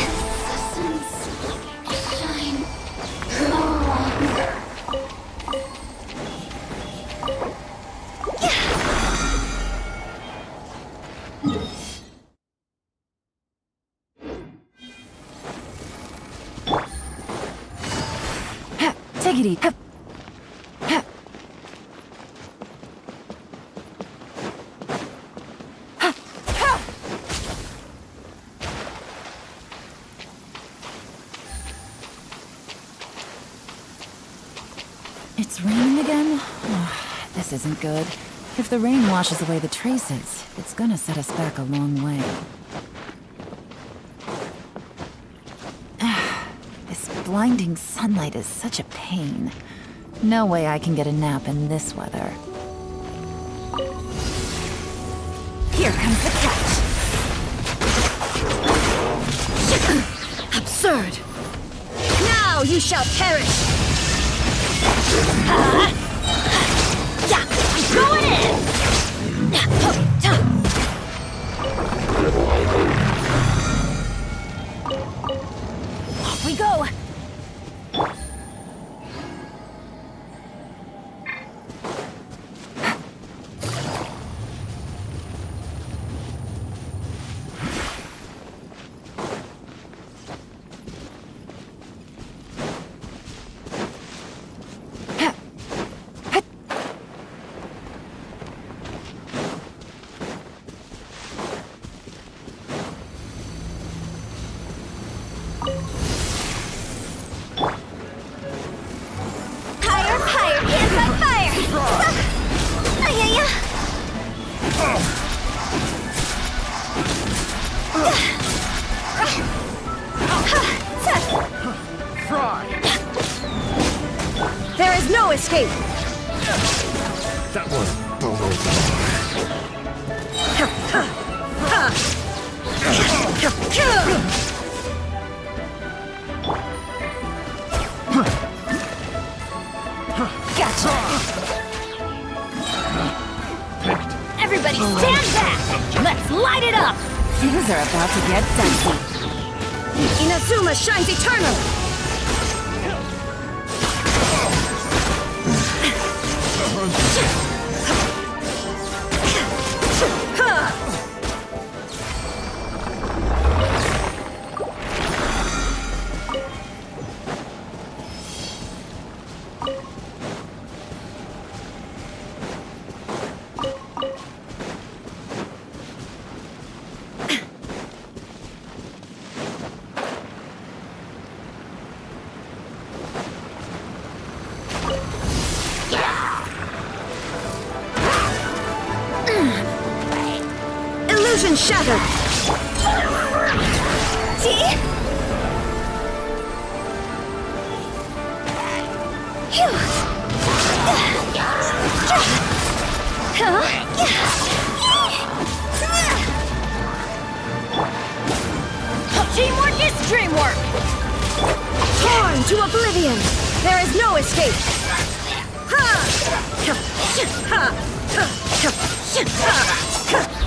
Take it easy. It's raining again? Oh, this isn't good. If the rain washes away the traces, it's gonna set us back a long way. This blinding sunlight is such a pain. No way I can get a nap in this weather. Here comes the catch. Absurd! Now you shall perish! Yeah, I'm going in! Off we go! There is no escape! That was Gotcha! Everybody stand back! Let's light it up! Things are about to get dicey. Inazuma shines eternal! Illusion shattered! See? Phew. Teamwork is dreamwork! Torn to oblivion! There is no escape!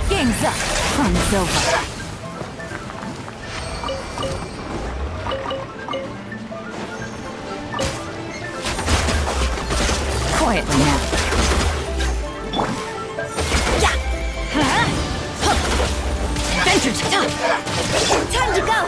Game's up. Fun's over. Quietly now. Adventure time! Time to go!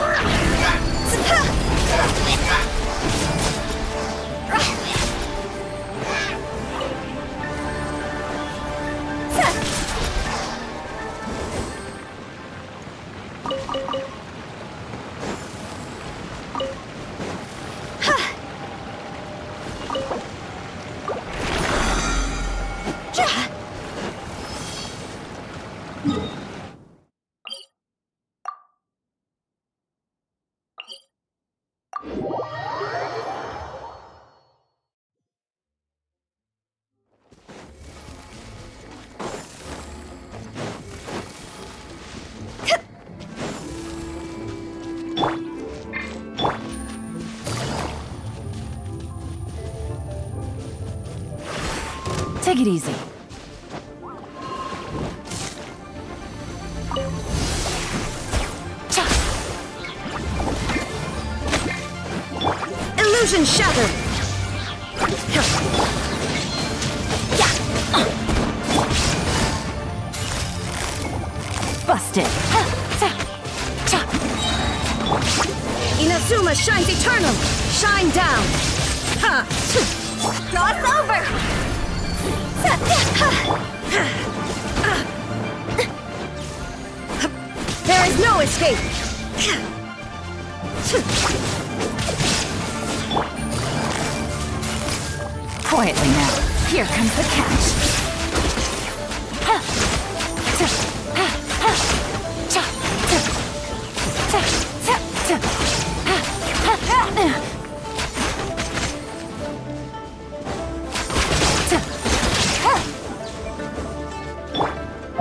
Take it easy. Illusion shattered! Busted. Inazuma shines eternal! Shine down! Ha! Cross over! There is no escape! Quietly now. Here comes the catch.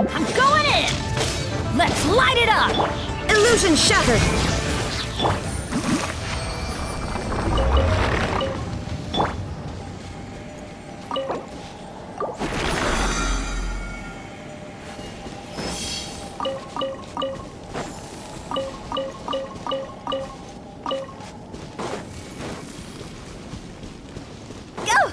I'm going in! Let's light it up! Illusion shattered! Go!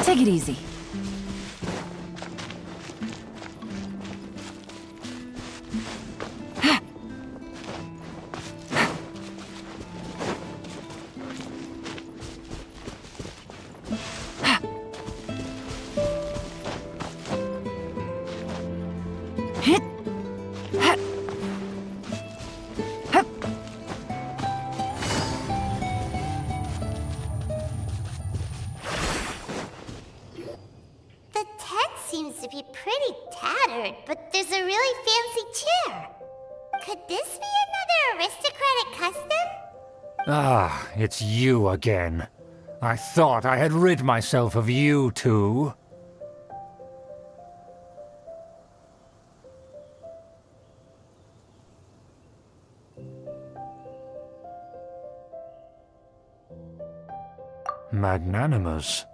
Take it easy. The tent seems to be pretty tattered, but there's a really fancy chair. Could this be another aristocratic custom? Ah, it's you again. I thought I had rid myself of you two. Magnanimous.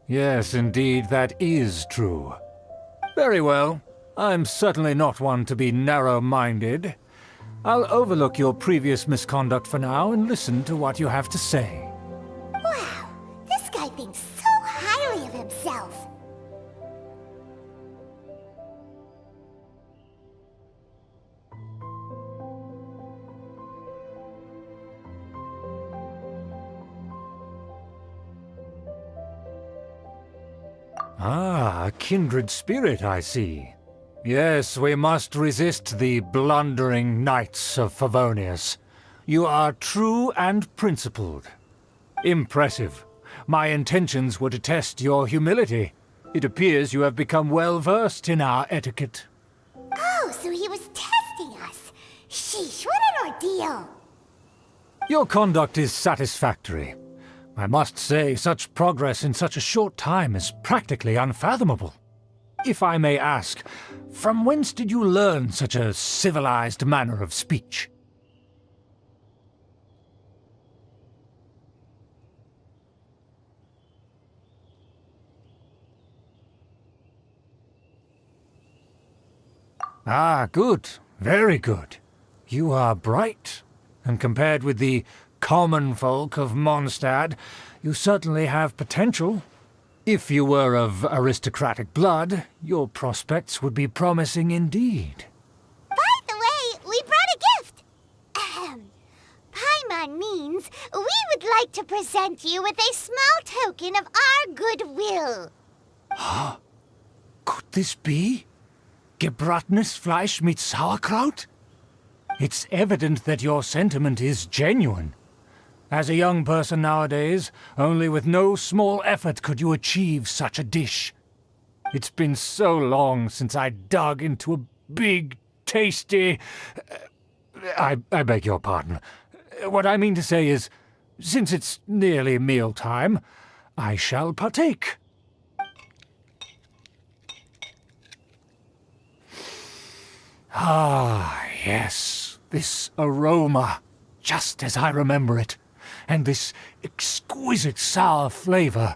Yes, indeed, that is true. Very well. I'm certainly not one to be narrow-minded. I'll overlook your previous misconduct for now and listen to what you have to say. Wow, this guy thinks so highly of himself. Ah, a kindred spirit, I see. Yes, we must resist the blundering knights of Favonius. You are true and principled. Impressive. My intentions were to test your humility. It appears you have become well versed in our etiquette. Oh, so he was testing us. Sheesh, what an ordeal. Your conduct is satisfactory. I must say, such progress in such a short time is practically unfathomable. If I may ask, from whence did you learn such a civilized manner of speech? Ah, good. Very good. You are bright, and compared with the common folk of Mondstadt, you certainly have potential. If you were of aristocratic blood, your prospects would be promising indeed. By the way, we brought a gift. Ahem. Paimon means we would like to present you with a small token of our goodwill. Huh? Could this be? Gebratenes Fleisch mit Sauerkraut? It's evident that your sentiment is genuine. As a young person nowadays, only with no small effort could you achieve such a dish. It's been so long since I dug into a big, tasty... I beg your pardon. What I mean to say is, since it's nearly mealtime, I shall partake. Ah, yes, this aroma, just as I remember it, and this exquisite sour flavor.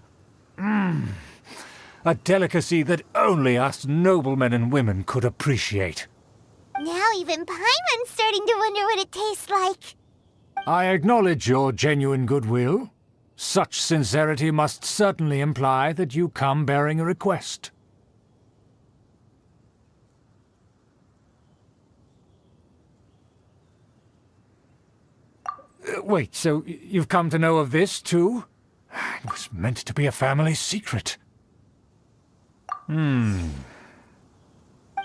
A delicacy that only us noblemen and women could appreciate. Now even Paimon's starting to wonder what it tastes like. I acknowledge your genuine goodwill. Such sincerity must certainly imply that you come bearing a request. Wait, so you've come to know of this, too? It was meant to be a family secret.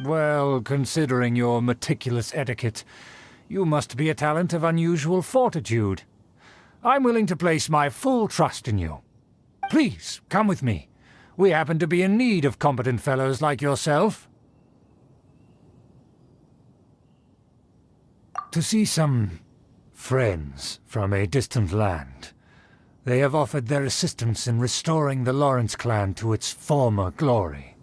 Well, considering your meticulous etiquette, you must be a talent of unusual fortitude. I'm willing to place my full trust in you. Please, come with me. We happen to be in need of competent fellows like yourself. To see some friends from a distant land. They have offered their assistance in restoring the Lawrence clan to its former glory.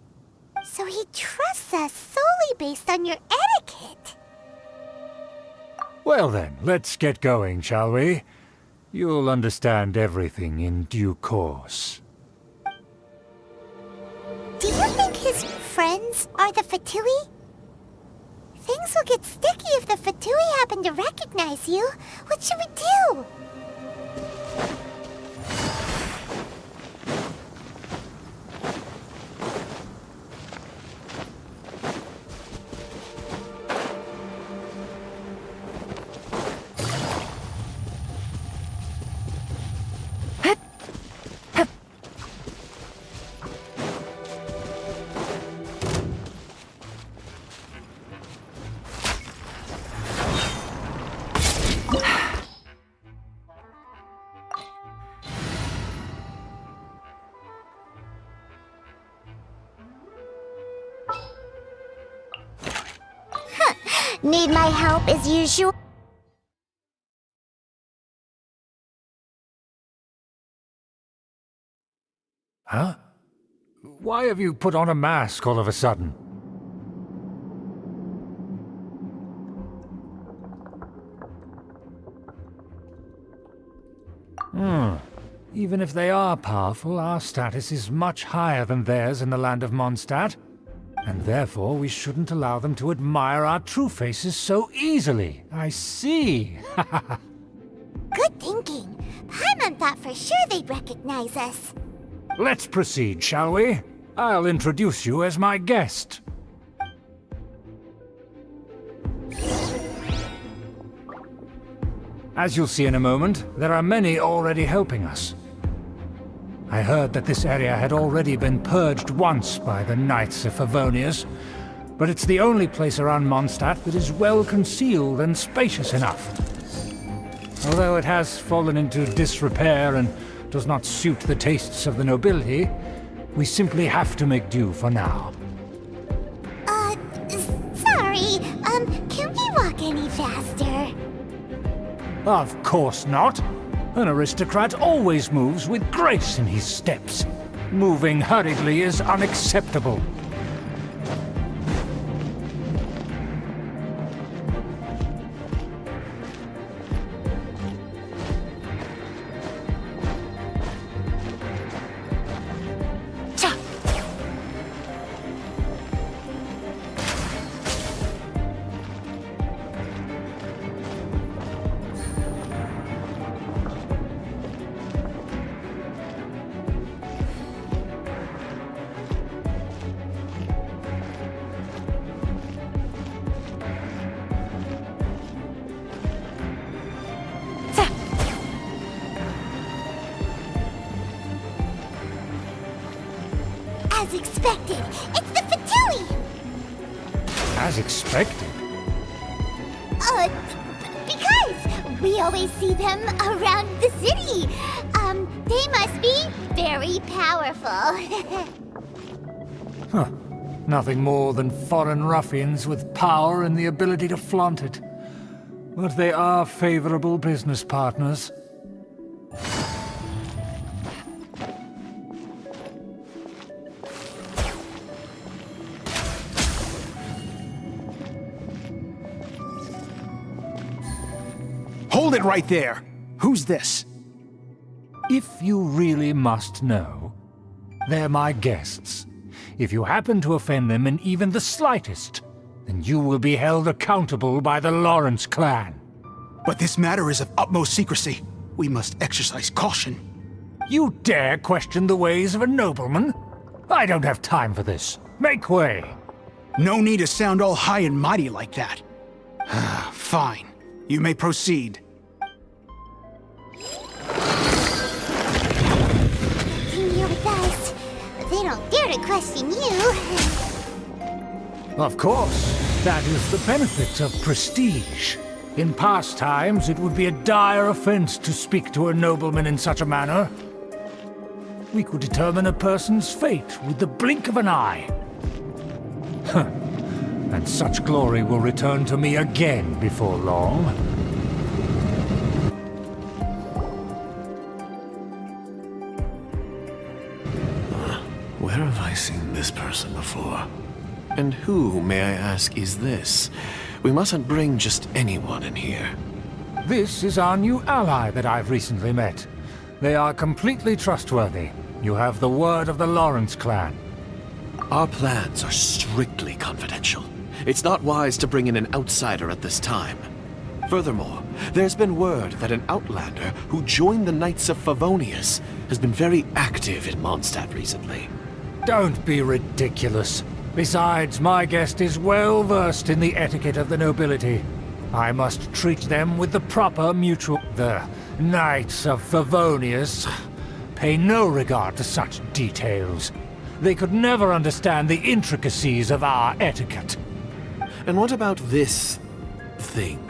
So he trusts us solely based on your etiquette. Well then, let's get going, shall we? You'll understand everything in due course. Do you think his friends are the Fatui? Things will get sticky if the Fatui happen to recognize you. What should we do? Need my help as usual? Huh? Why have you put on a mask all of a sudden? Even if they are powerful, our status is much higher than theirs in the land of Mondstadt. And therefore we shouldn't allow them to admire our true faces so easily. I see. Good thinking. Paimon thought for sure they'd recognize us. Let's proceed, shall we? I'll introduce you as my guest. As you'll see in a moment, there are many already helping us. I heard that this area had already been purged once by the Knights of Favonius, but it's the only place around Mondstadt that is well concealed and spacious enough. Although it has fallen into disrepair and does not suit the tastes of the nobility, we simply have to make do for now. Sorry, can we walk any faster? Of course not. An aristocrat always moves with grace in his steps. Moving hurriedly is unacceptable. As expected, it's the Fatui! As expected. Because we always see them around the city. They must be very powerful. Huh. Nothing more than foreign ruffians with power and the ability to flaunt it. But they are favorable business partners. Hold it right there! Who's this? If you really must know, they're my guests. If you happen to offend them in even the slightest, then you will be held accountable by the Lawrence clan. But this matter is of utmost secrecy. We must exercise caution. You dare question the ways of a nobleman? I don't have time for this. Make way! No need to sound all high and mighty like that. Fine. You may proceed. You're with us. They don't dare to question you. Of course. That is the benefit of prestige. In past times, it would be a dire offense to speak to a nobleman in such a manner. We could determine a person's fate with the blink of an eye. Huh. And such glory will return to me again before long. Where have I seen this person before? And who, may I ask, is this? We mustn't bring just anyone in here. This is our new ally that I've recently met. They are completely trustworthy. You have the word of the Lawrence clan. Our plans are strictly confidential. It's not wise to bring in an outsider at this time. Furthermore, there's been word that an outlander who joined the Knights of Favonius has been very active in Mondstadt recently. Don't be ridiculous. Besides, my guest is well versed in the etiquette of the nobility. I must treat them with the proper mutual... The Knights of Favonius pay no regard to such details. They could never understand the intricacies of our etiquette. And what about this thing?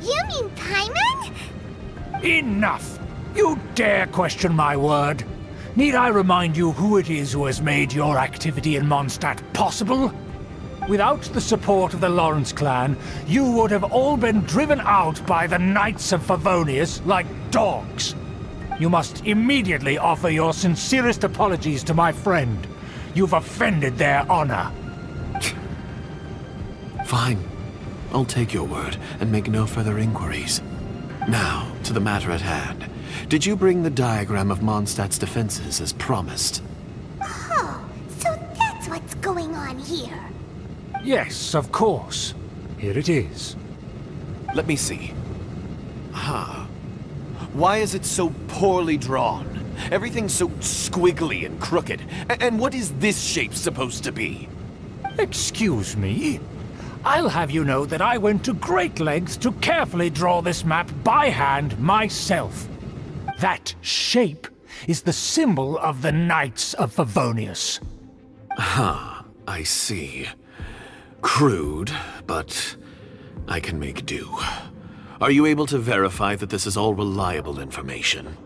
You mean Paimon? Enough! You dare question my word? Need I remind you who it is who has made your activity in Mondstadt possible? Without the support of the Lawrence clan, you would have all been driven out by the Knights of Favonius like dogs. You must immediately offer your sincerest apologies to my friend. You've offended their honor. Fine. I'll take your word and make no further inquiries. Now, to the matter at hand. Did you bring the diagram of Mondstadt's defenses as promised? Oh, so here. Yes, of course. Here it is. Let me see. Why is it so poorly drawn? Everything's so squiggly and crooked. And what is this shape supposed to be? Excuse me? I'll have you know that I went to great lengths to carefully draw this map by hand myself. That shape is the symbol of the Knights of Favonius. I see. Crude, but I can make do. Are you able to verify that this is all reliable information?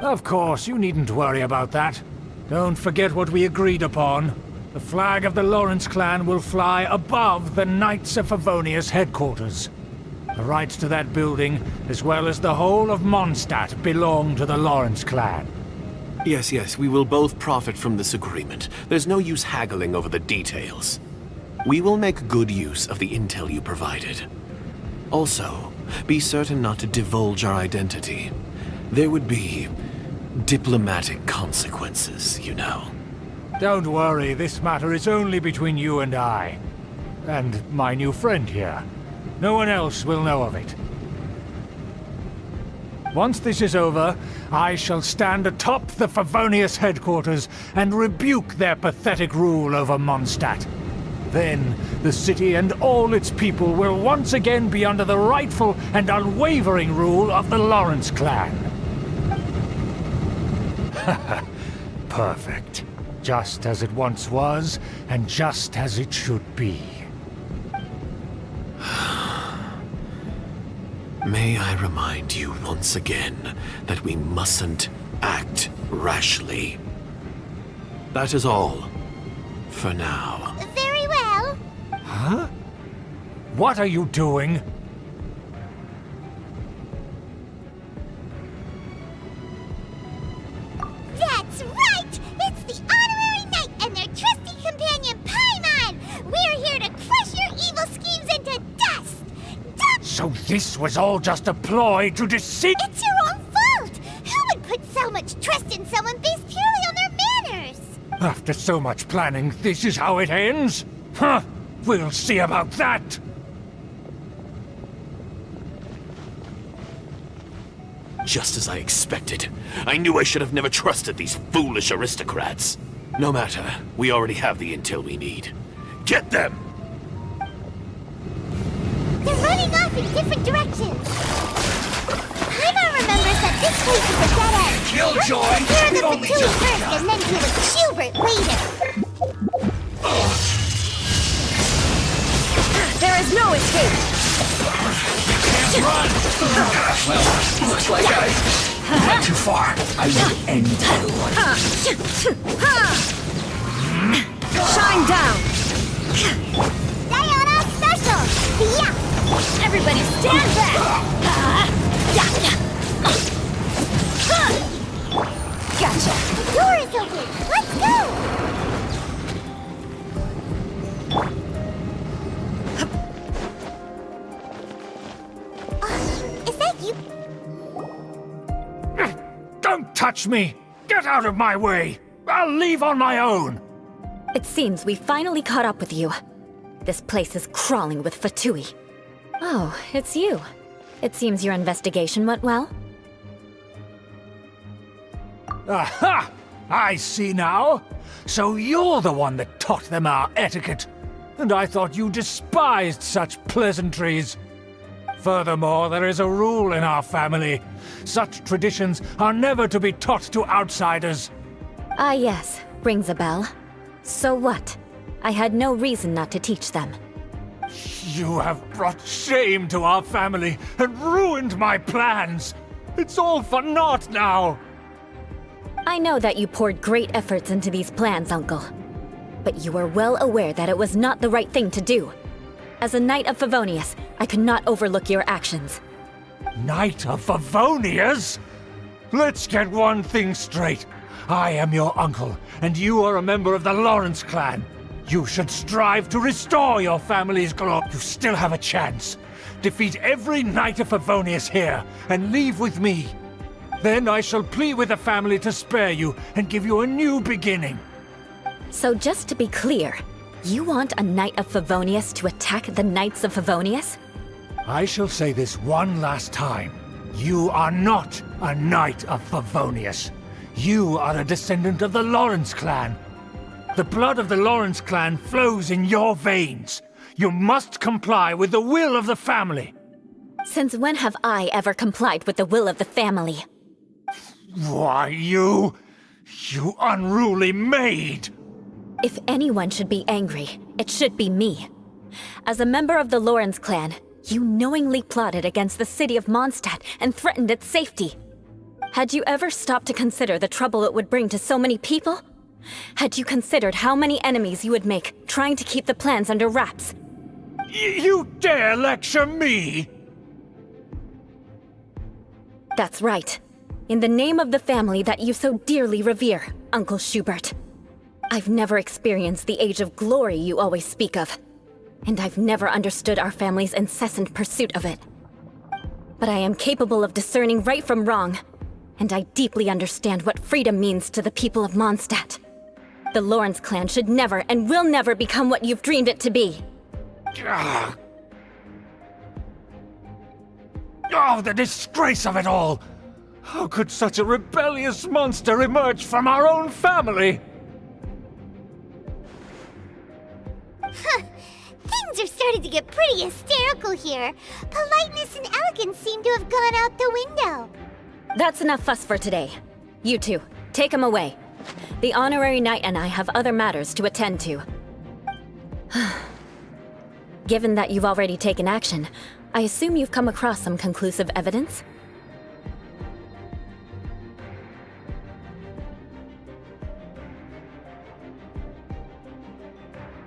Of course, you needn't worry about that. Don't forget what we agreed upon. The flag of the Lawrence clan will fly above the Knights of Favonius headquarters. The rights to that building, as well as the whole of Mondstadt, belong to the Lawrence clan. Yes, we will both profit from this agreement. There's no use haggling over the details. We will make good use of the intel you provided. Also, be certain not to divulge our identity. There would be diplomatic consequences, you know. Don't worry, this matter is only between you and I. And my new friend here. No one else will know of it. Once this is over, I shall stand atop the Favonius headquarters and rebuke their pathetic rule over Mondstadt. Then, the city and all its people will once again be under the rightful and unwavering rule of the Lawrence clan. Perfect. Just as it once was, and just as it should be. May I remind you once again that we mustn't act rashly. That is all. For now. Very well. Huh? What are you doing? That's right! It's the Honorary Knight and their trusty companion, Paimon! We're here to crush your evil schemes into dust! So this was all just a ploy to deceive— It's your own fault! Who would put so much trust in someone based purely on their manners? After so much planning, this is how it ends? Huh? We'll see about that! Just as I expected. I knew I should have never trusted these foolish aristocrats. No matter, we already have the intel we need. Get them! They're running off in different directions. Paimon remembers that this place is a dead end. Killjoy! Let's clear the Fatui first and then deal with Schubert later. There is no escape! Run! Well, looks like I went too far. I will end you. Shine down! Diana special! Yeah! Everybody stand back! Gotcha! The door is open! Let's go! Is that you? Don't touch me! Get out of my way! I'll leave on my own! It seems we finally caught up with you. This place is crawling with Fatui. Oh, it's you. It seems your investigation went well. Aha! I see now. So you're the one that taught them our etiquette. And I thought you despised such pleasantries. Furthermore, there is a rule in our family. Such traditions are never to be taught to outsiders. Ah, yes. Rings a bell. So what? I had no reason not to teach them. You have brought shame to our family and ruined my plans. It's all for naught now. I know that you poured great efforts into these plans, Uncle. But you were well aware that it was not the right thing to do. As a Knight of Favonius, I could not overlook your actions. Knight of Favonius? Let's get one thing straight. I am your uncle, and you are a member of the Lawrence clan. You should strive to restore your family's glory. You still have a chance. Defeat every Knight of Favonius here, and leave with me. Then I shall plead with the family to spare you and give you a new beginning. So just to be clear, You want a Knight of Favonius to attack the Knights of Favonius? I shall say this one last time. You are not a Knight of Favonius. You are a descendant of the Lawrence clan. The blood of the Lawrence clan flows in your veins. You must comply with the will of the family. Since when have I ever complied with the will of the family? Why, you unruly maid! If anyone should be angry, it should be me. As a member of the Lawrence clan, you knowingly plotted against the city of Mondstadt and threatened its safety. Had you ever stopped to consider the trouble it would bring to so many people? Had you considered how many enemies you would make trying to keep the plans under wraps? You dare lecture me? That's right. In the name of the family that you so dearly revere, Uncle Schubert. I've never experienced the age of glory you always speak of, and I've never understood our family's incessant pursuit of it. But I am capable of discerning right from wrong, and I deeply understand what freedom means to the people of Mondstadt. The Lawrence clan should never and will never become what you've dreamed it to be. Oh, the disgrace of it all! How could such a rebellious monster emerge from our own family? Things are starting to get pretty hysterical here. Politeness and elegance seem to have gone out the window. That's enough fuss for today. You two, take him away. The honorary knight and I have other matters to attend to. Given that you've already taken action, I assume you've come across some conclusive evidence?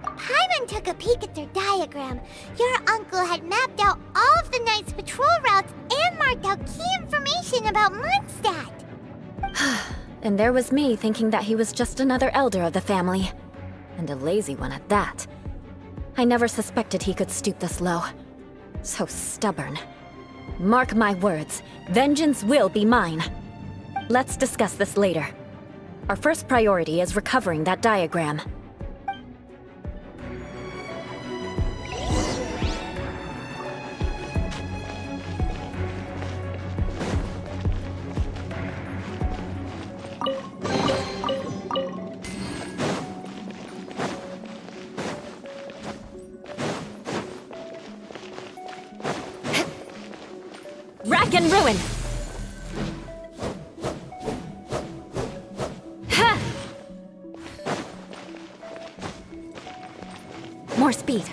Paimon took a peek at their diagram. Your uncle had mapped out all of the Knight's patrol routes and marked out key information about Mondstadt. And there was me thinking that he was just another elder of the family. And a lazy one at that. I never suspected he could stoop this low. So stubborn. Mark my words, vengeance will be mine. Let's discuss this later. Our first priority is recovering that diagram. Rack and ruin! Ha! More speed.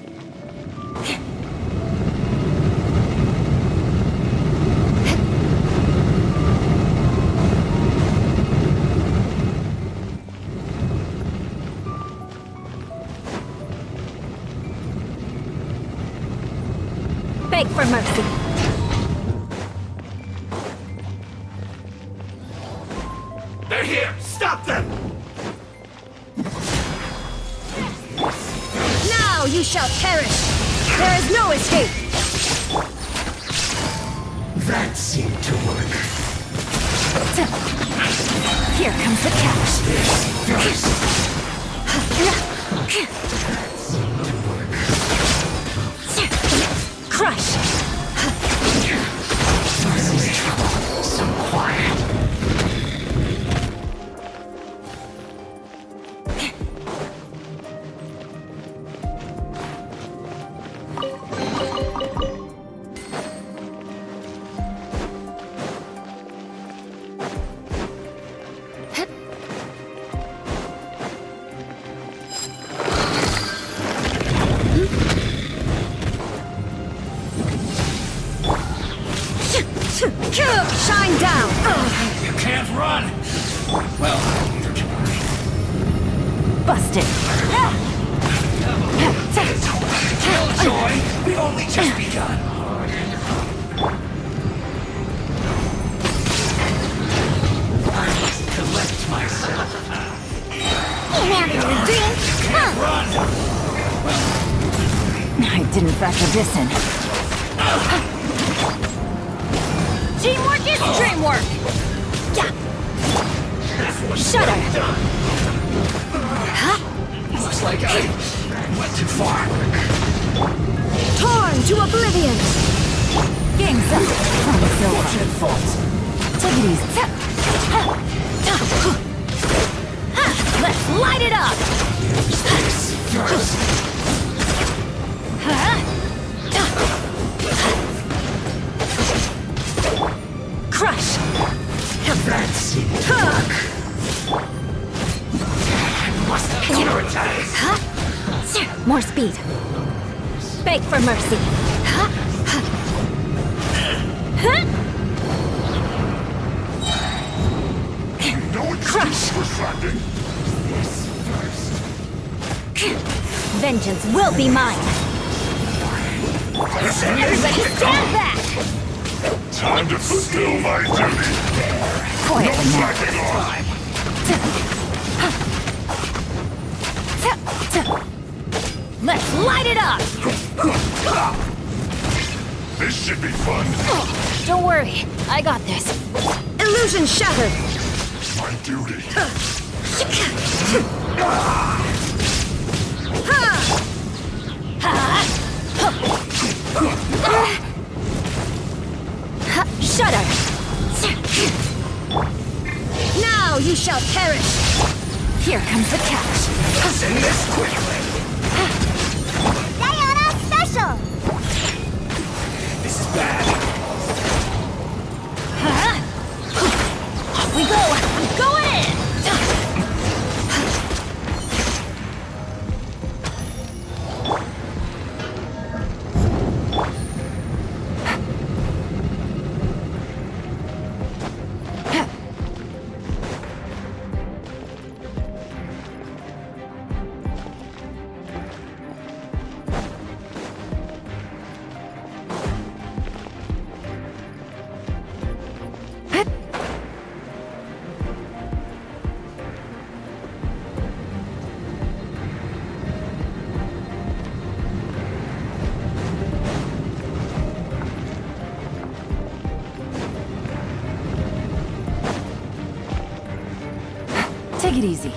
Beg for mercy. They're here! Stop them! Now you shall perish! There is no escape! That seemed to work. Here comes the catch. Crush! Finally trouble. Some quiet. Shine down! You can't run! Well, neither can I. Busted! Killjoy! We've only just begun. I must collect myself. Can't have your drink! Can't run! I didn't factor this in. Teamwork is dreamwork! Yeah! Shudder! Looks like I too far. Torn to oblivion! Game's up. Watch it fall. Take it easy. Let's light it up! First. Crush! Fancy talk. Must prioritize. More speed. Beg for mercy. Crush! This first. Vengeance will be mine. Everybody stand back! Time to fulfill my duty. Quietly now. Backing off. Let's light it up! This should be fun. Don't worry, I got this. Illusion shattered! My duty. Shudder! Now you shall perish! Here comes the catch. Send this quickly. Diana Special! This is bad. Off we go! I'm going in! Take it easy.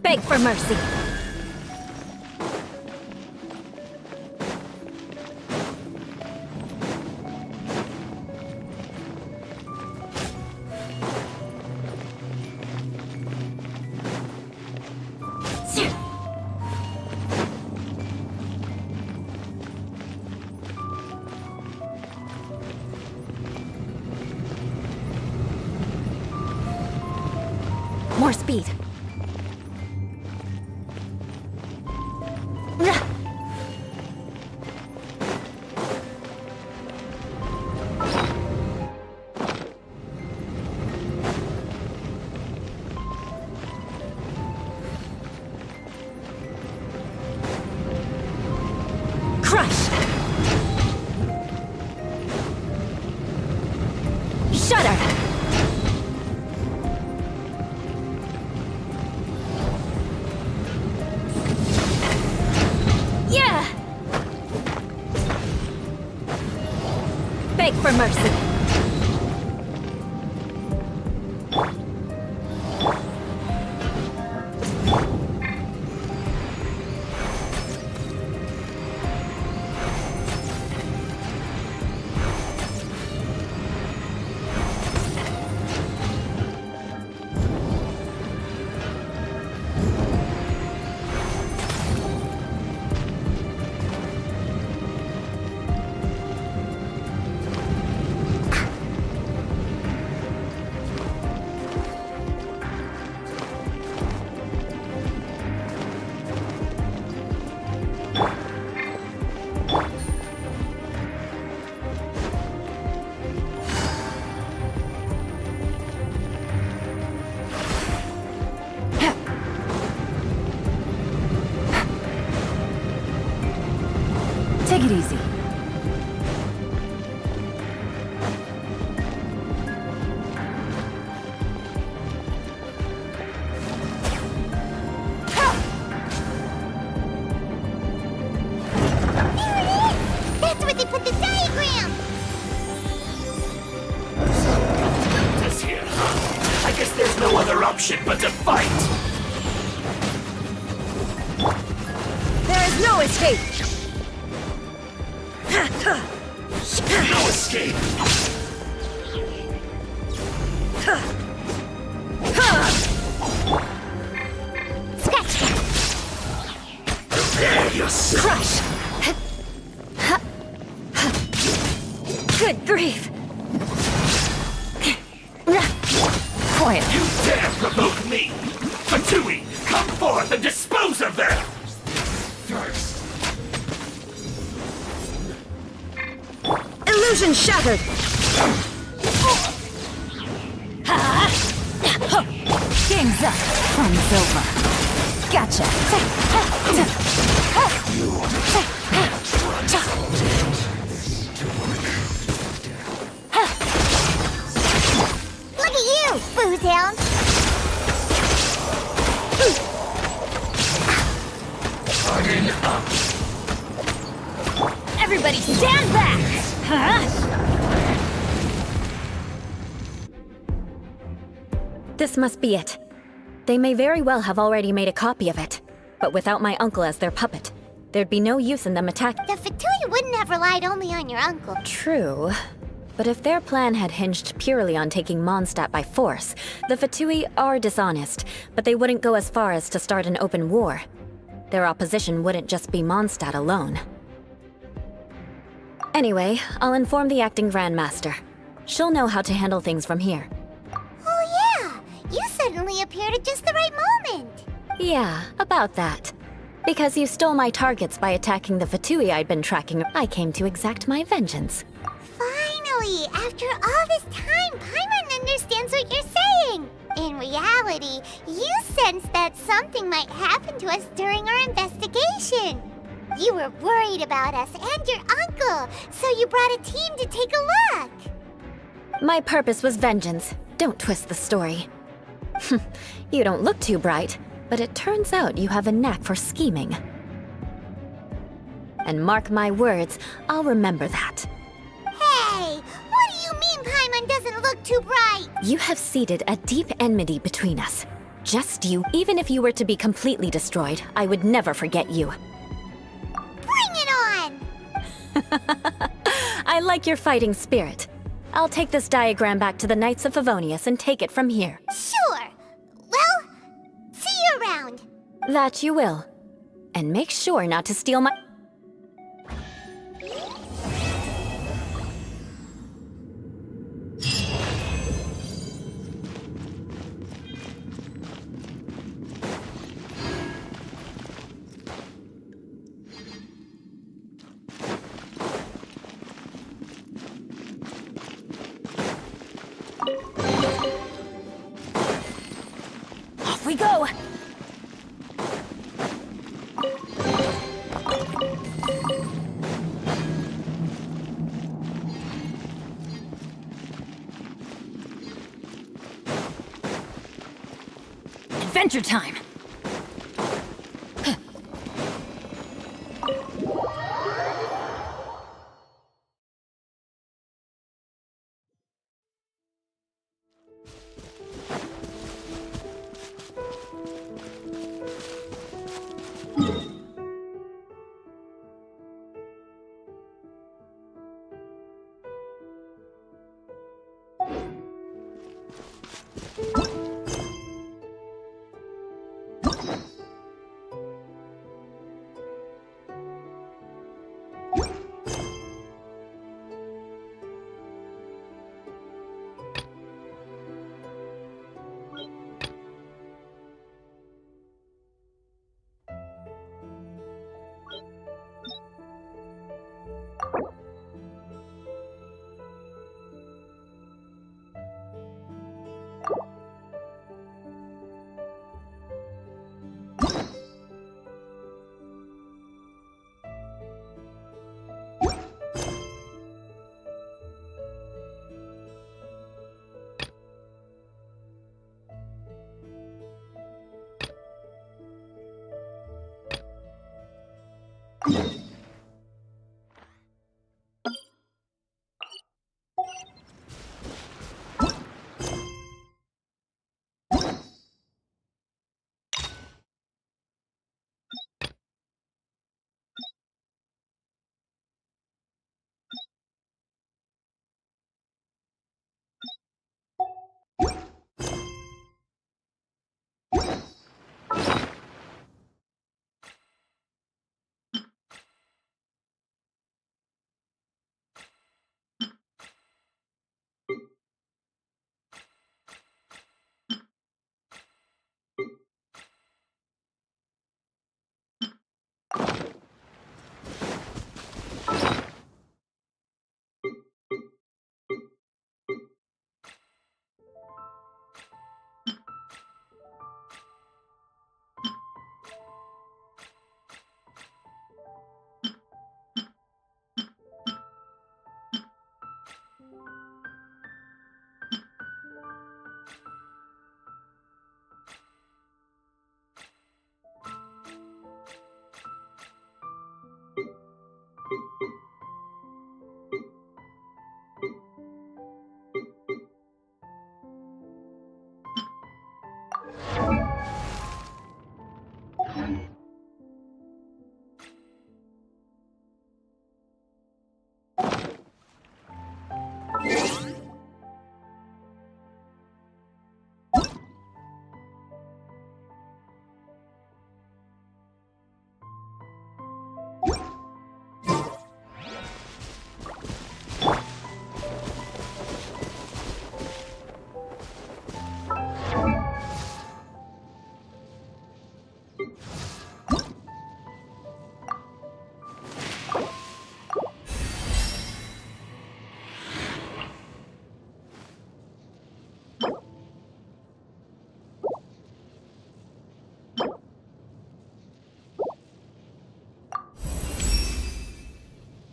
Beg for mercy. More speed. Crush! Shudder! Yeah! Beg for mercy. Take it easy. That's where they put the diagram! This here, huh? I guess there's no other option but to fight! There is no escape! No escape! Scratch that! Prepare yourself! Crush! Good grief! Quiet. You dare provoke me! Fatui, come forth and dispose of them! First. Illusion shattered! Game's up. Fun's over. Gotcha. Look at you, Boozehound! Harden up. Everybody stand back! This must be it. They may very well have already made a copy of it, but without my uncle as their puppet, there'd be no use in them attacking. The Fatui wouldn't have relied only on your uncle. True. But if their plan had hinged purely on taking Mondstadt by force, the Fatui are dishonest, but they wouldn't go as far as to start an open war. Their opposition wouldn't just be Mondstadt alone. Anyway, I'll inform the acting Grandmaster. She'll know how to handle things from here. Oh yeah! You suddenly appeared at just the right moment! Yeah, about that. Because you stole my targets by attacking the Fatui I'd been tracking, I came to exact my vengeance. Finally! After all this time, Paimon understands what you're saying! In reality, you sensed that something might happen to us during our investigation. You were worried about us and your uncle, so you brought a team to take a look. My purpose was vengeance. Don't twist the story. You don't look too bright, but it turns out you have a knack for scheming. And mark my words, I'll remember that. Hey, what do you mean Paimon doesn't look too bright? You have seeded a deep enmity between us. Just you. Even if you were to be completely destroyed, I would never forget you. Bring it on! I like your fighting spirit. I'll take this diagram back to the Knights of Favonius and take it from here. Sure. Well, see you around. That you will. And make sure not to steal my... Off we go! Adventure time!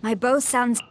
My bow sounds...